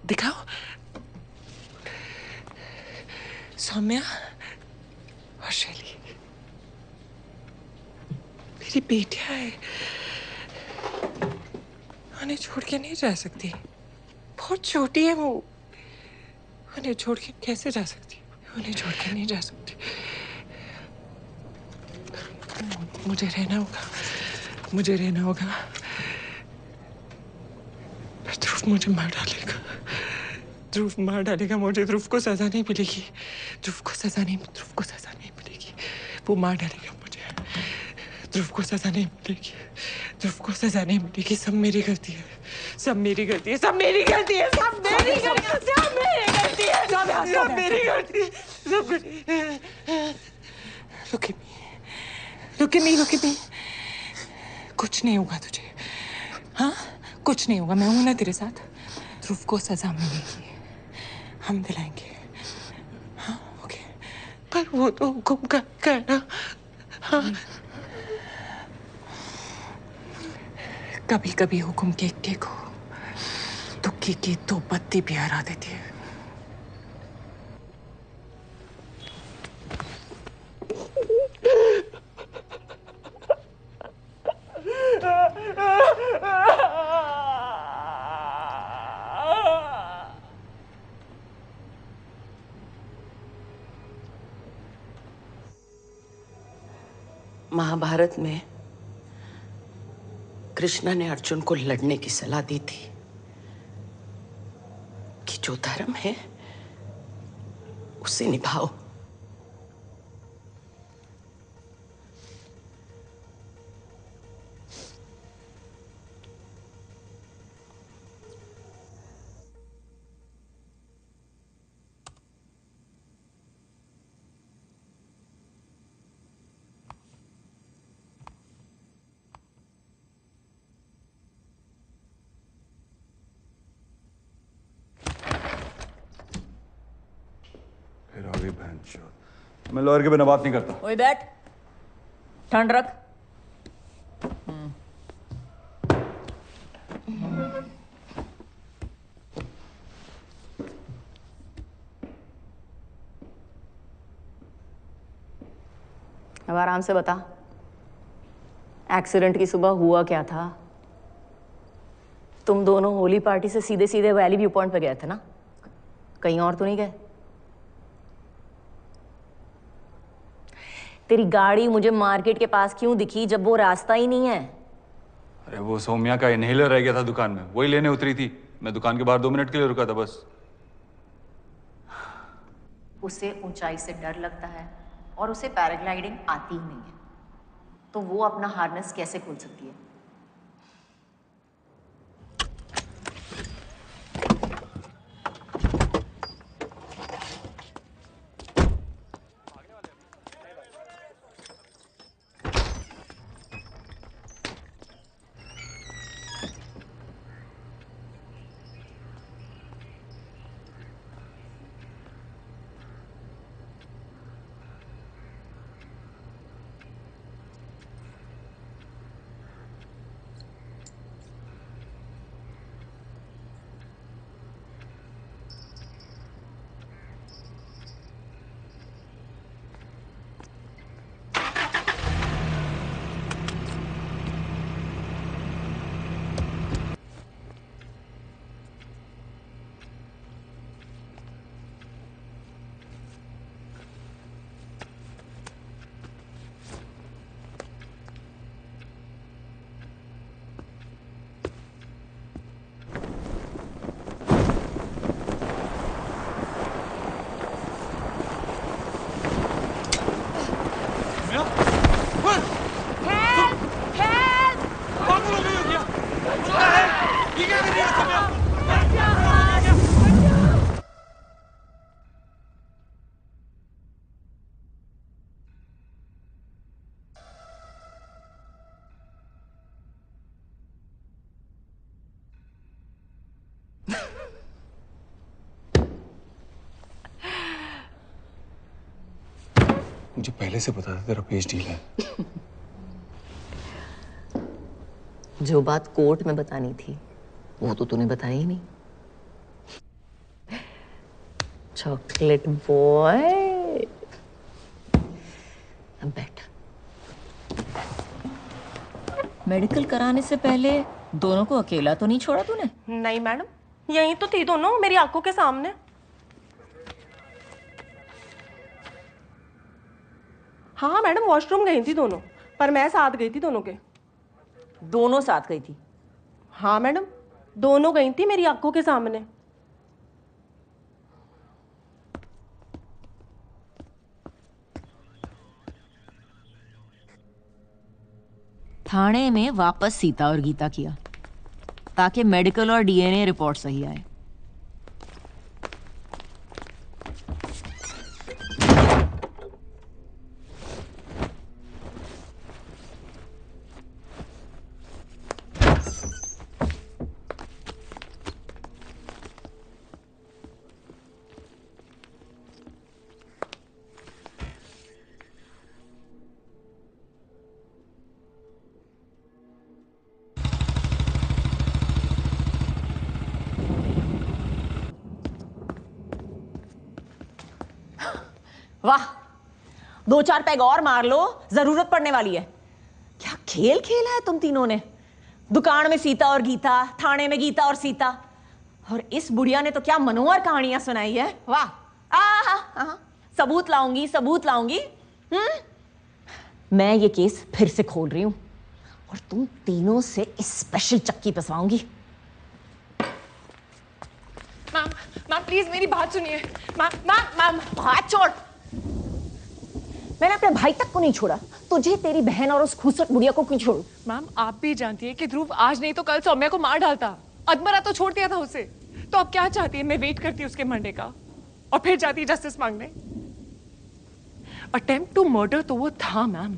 दिखाओ, सौम्या और शैली मेरी बेटियां हैं, उन्हें छोड़ के नहीं जा सकती। बहुत छोटी है वो, उन्हें छोड़ के कैसे जा सकती? उन्हें छोड़ के नहीं जा सकती। मुझे रहना होगा, मुझे रहना होगा। ध्रुव मुझे मार डालेगा, ध्रुव मार डालेगा मुझे। ध्रुव को सजा नहीं मिलेगी, ध्रुव को सजा नहीं मिलेगी। वो मार डालेगा मुझे, ध्रुव को सजा नहीं मिलेगी, ध्रुव को सजा नहीं मिलेगी। सब मेरी गलती है, सब मेरी गलती है, सब मेरी गलती है, सब मेरी गलती है, सब मेरी गलती है, सब मेरी गलती है, सब मेरी। Look at me, look at me, look at me. कुछ नहीं होगा तुझे, हाँ? कुछ नहीं होगा, मैं हूं ना तेरे साथ। ध्रुव को सजा मिलेगी, हम दिलाएंगे, हाँ? ओके। पर वो तो हुक्म का है ना, हाँ? कभी कभी हुक्म के इक्के को तुक्की की तो बत्ती भी हरा देती है। महाभारत में कृष्ण ने अर्जुन को लड़ने की सलाह दी थी कि जो धर्म है उसे निभाओ। फिर आ गई बहनचोद। मैं लॉयर के बिना बात नहीं करता। ओए बैठ, ठंड रख। अब आराम से बता, एक्सीडेंट की सुबह हुआ क्या था? तुम दोनों होली पार्टी से सीधे सीधे वैली व्यू पॉइंट पे गए थे ना? कहीं और तो नहीं गए? तेरी गाड़ी मुझे मार्केट के पास क्यों दिखी जब वो रास्ता ही नहीं है? अरे वो सौम्या का इनहेलर रह गया था दुकान में, वही लेने उतरी थी। मैं दुकान के बाहर 2 मिनट के लिए रुका था बस। उसे ऊंचाई से डर लगता है और उसे पैराग्लाइडिंग आती ही नहीं है, तो वो अपना हार्नेस कैसे खोल सकती है? मुझे पहले से पता था तेरा पेज डील है। जो बात कोर्ट में बतानी थी वो तो तूने बताई ही नहीं। चॉकलेट बॉय, अब बैठ। मेडिकल कराने से पहले दोनों को अकेला तो नहीं छोड़ा तूने? नहीं मैडम, यहीं तो थी दोनों मेरी आंखों के सामने। हाँ मैडम, वॉशरूम गई थी दोनों, पर मैं साथ गई थी दोनों के। दोनों साथ गई थी? हाँ मैडम, दोनों गई थी मेरी आंखों के सामने। थाने में वापस सीता और गीता किया ताकि मेडिकल और डीएनए रिपोर्ट सही आए। वाह, 2-4 पैग और मार लो, जरूरत पड़ने वाली है। क्या खेल खेला है तुम तीनों ने? दुकान में सीता और गीता, थाने में गीता और सीता, और इस बुढ़िया ने तो क्या मनोहर कहानियां सुनाई है। वाह, आहा, सबूत लाऊंगी, सबूत लाऊंगी। मैं ये केस फिर से खोल रही हूं और तुम तीनों से स्पेशल चक्की पिसवाऊंगी। मैम प्लीज मेरी बात सुनिए। मैम हाथ छोड़। मैंने अपने भाई तक को नहीं छोड़ा, तुझे तेरी बहन और उस खूबसूरत बुढ़िया को क्यों छोड़ू? मैम आप भी जानती है कि ध्रुव आज नहीं तो कल सौम्या को मार डालता। अधमरा तो छोड़ दिया था उसे, तो अब क्या चाहती है? मैं वेट करती उसके मरने का और फिर जाती जस्टिस मांगने। अटेम्प्ट टू मर्डर तो वो था ma'am,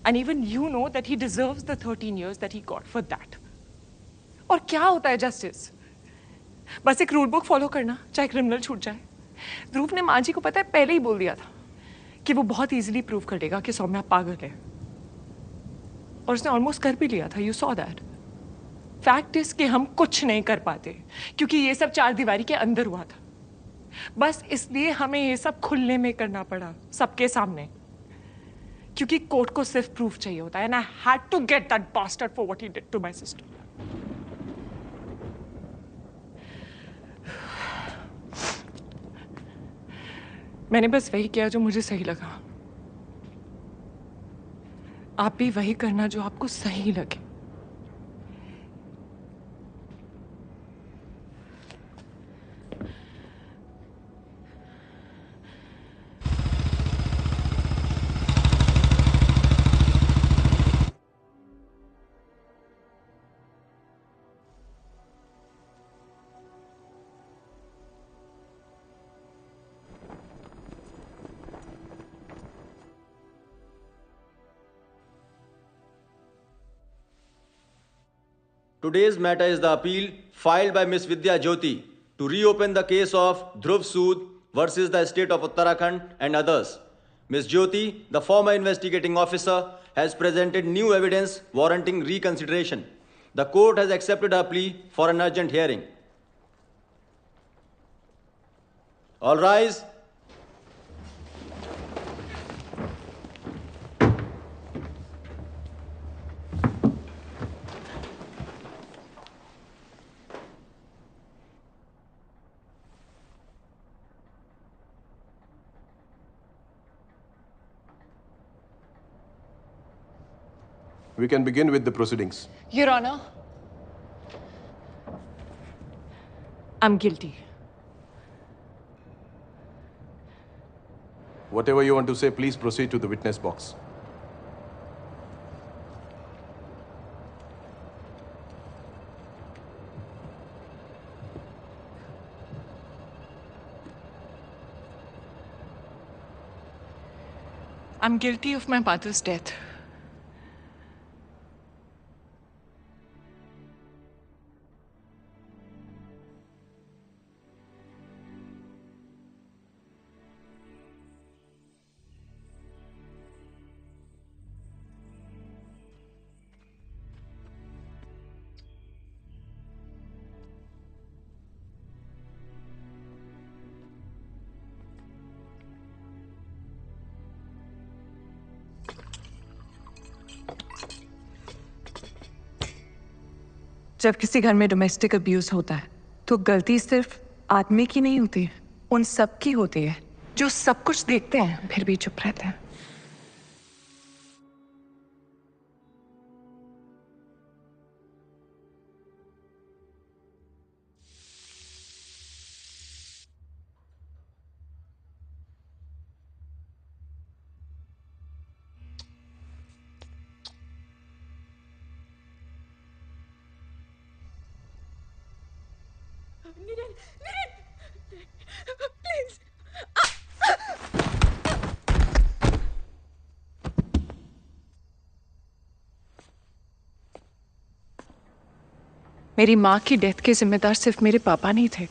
and even you know that he deserves the 13 years that he got for that. और क्या होता है जस्टिस? बस एक रूल बुक फॉलो करना, चाहे क्रिमिनल छूट जाए। ध्रुव ने माँ जी को पता है पहले ही बोल दिया था कि वो बहुत इजीली प्रूव कर देगा कि सौम्या पागल है, और उसने ऑलमोस्ट कर भी लिया था। You saw that. Fact is कि हम कुछ नहीं कर पाते क्योंकि ये सब 4 दीवारी के अंदर हुआ था। बस इसलिए हमें ये सब खुले में करना पड़ा, सबके सामने, क्योंकि कोर्ट को सिर्फ प्रूफ चाहिए होता है। And I had to get that bastard for what he did to my sister. मैंने बस वही किया जो मुझे सही लगा। आप भी वही करना जो आपको सही लगे। Today's matter is the appeal filed by Miss Vidya Jyoti to reopen the case of Dhruv Sood versus the state of Uttarakhand and others. Miss Jyoti, the former investigating officer, has presented new evidence warranting reconsideration. The court has accepted her plea for an urgent hearing. All rise. We can begin with the proceedings. Your Honor, I'm guilty. Whatever you want to say, please proceed to the witness box. I'm guilty of my mother's death. जब किसी घर में domestic abuse होता है तो गलती सिर्फ आदमी की नहीं होती, उन सब की होती है जो सब कुछ देखते हैं फिर भी चुप रहते हैं। मेरी माँ की डेथ के जिम्मेदार सिर्फ मेरे पापा नहीं थे।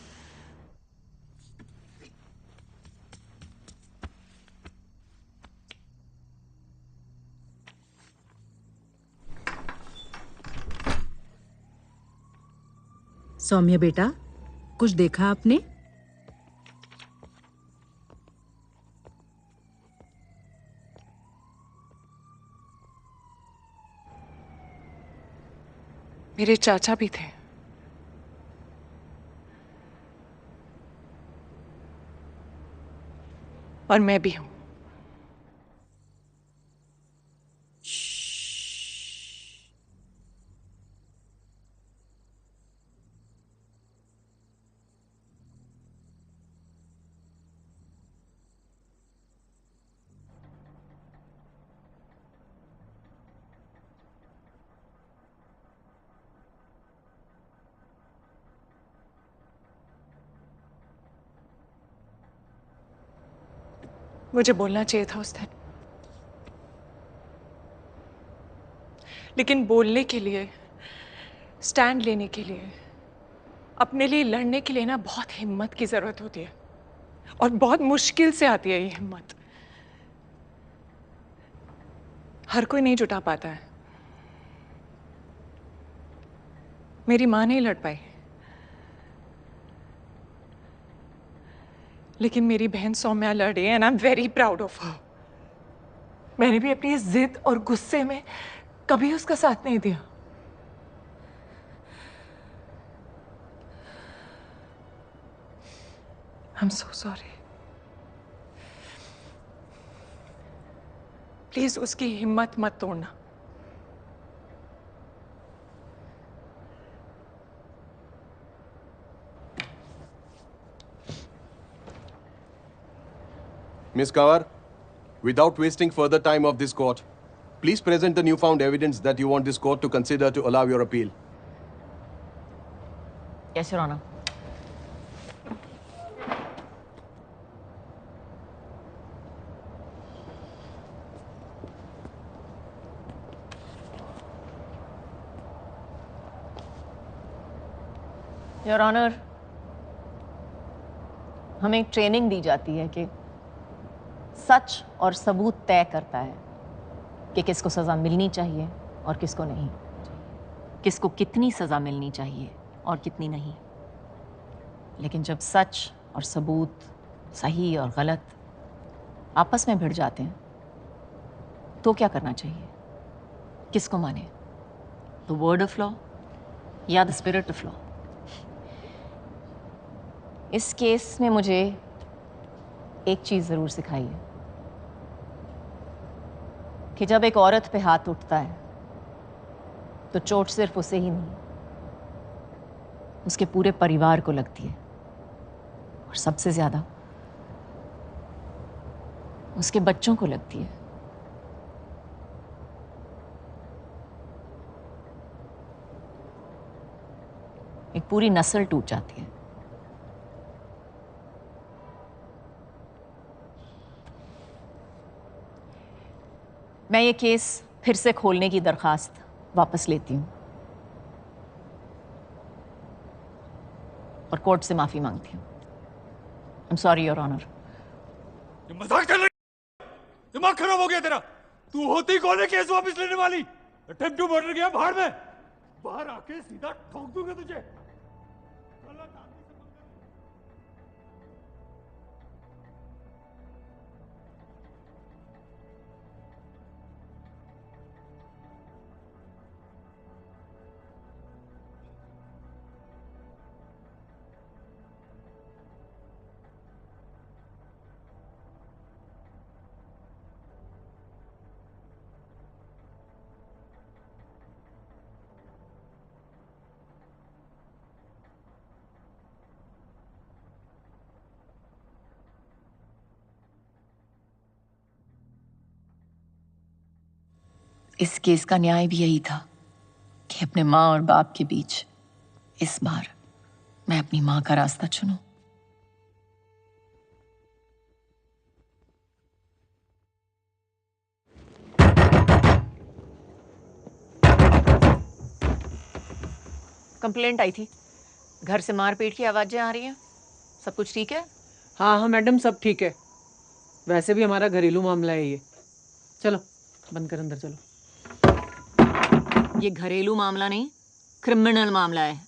सौम्या बेटा, कुछ देखा आपने? मेरे चाचा भी थे। और मैं भी हूं। मुझे बोलना चाहिए था उस दिन, लेकिन बोलने के लिए, स्टैंड लेने के लिए, अपने लिए लड़ने के लिए ना बहुत हिम्मत की जरूरत होती है और बहुत मुश्किल से आती है ये हिम्मत। हर कोई नहीं जुटा पाता है। मेरी मां नहीं लड़ पाई, लेकिन मेरी बहन सौम्या लड़ी and I am very proud of her. मैंने भी अपनी इस जिद और गुस्से में कभी उसका साथ नहीं दिया। I am so sorry. Please उसकी हिम्मत मत तोड़ना। Miss Kawar, without wasting further time of this court, please present the newfound evidence that you want this court to consider to allow your appeal. Yes, Your Honor. Your honour, हमें एक training दी जाती है कि सच और सबूत तय करता है कि किसको सज़ा मिलनी चाहिए और किसको नहीं, किसको कितनी सज़ा मिलनी चाहिए और कितनी नहीं। लेकिन जब सच और सबूत, सही और गलत आपस में भिड़ जाते हैं तो क्या करना चाहिए? किसको माने? द वर्ड ऑफ लॉ या द स्पिरिट ऑफ लॉ? इस केस में मुझे एक चीज़ ज़रूर सिखाई है कि जब एक औरत पे हाथ उठता है तो चोट सिर्फ उसे ही नहीं, उसके पूरे परिवार को लगती है, और सबसे ज़्यादा उसके बच्चों को लगती है। एक पूरी नस्ल टूट जाती है। मैं ये केस फिर से खोलने की दरखास्त वापस लेती हूँ और कोर्ट से माफी मांगती हूँ। I am sorry your honour. मजाक चल रही? दिमाग खराब हो गया तेरा? तू होती कौन है केस वापस लेने वाली? अटेम्प्ट टू मर्डर गया भाड़ में, बाहर आके सीधा ठोक दूंगा तुझे। इस केस का न्याय भी यही था कि अपने माँ और बाप के बीच इस बार मैं अपनी माँ का रास्ता चुनूं। कंप्लेंट आई थी, घर से मारपीट की आवाजें आ रही हैं। सब कुछ ठीक है? हाँ हाँ मैडम, सब ठीक है। वैसे भी हमारा घरेलू मामला है ये। चलो बंद कर, अंदर चलो। ये घरेलू मामला नहीं, क्रिमिनल मामला है।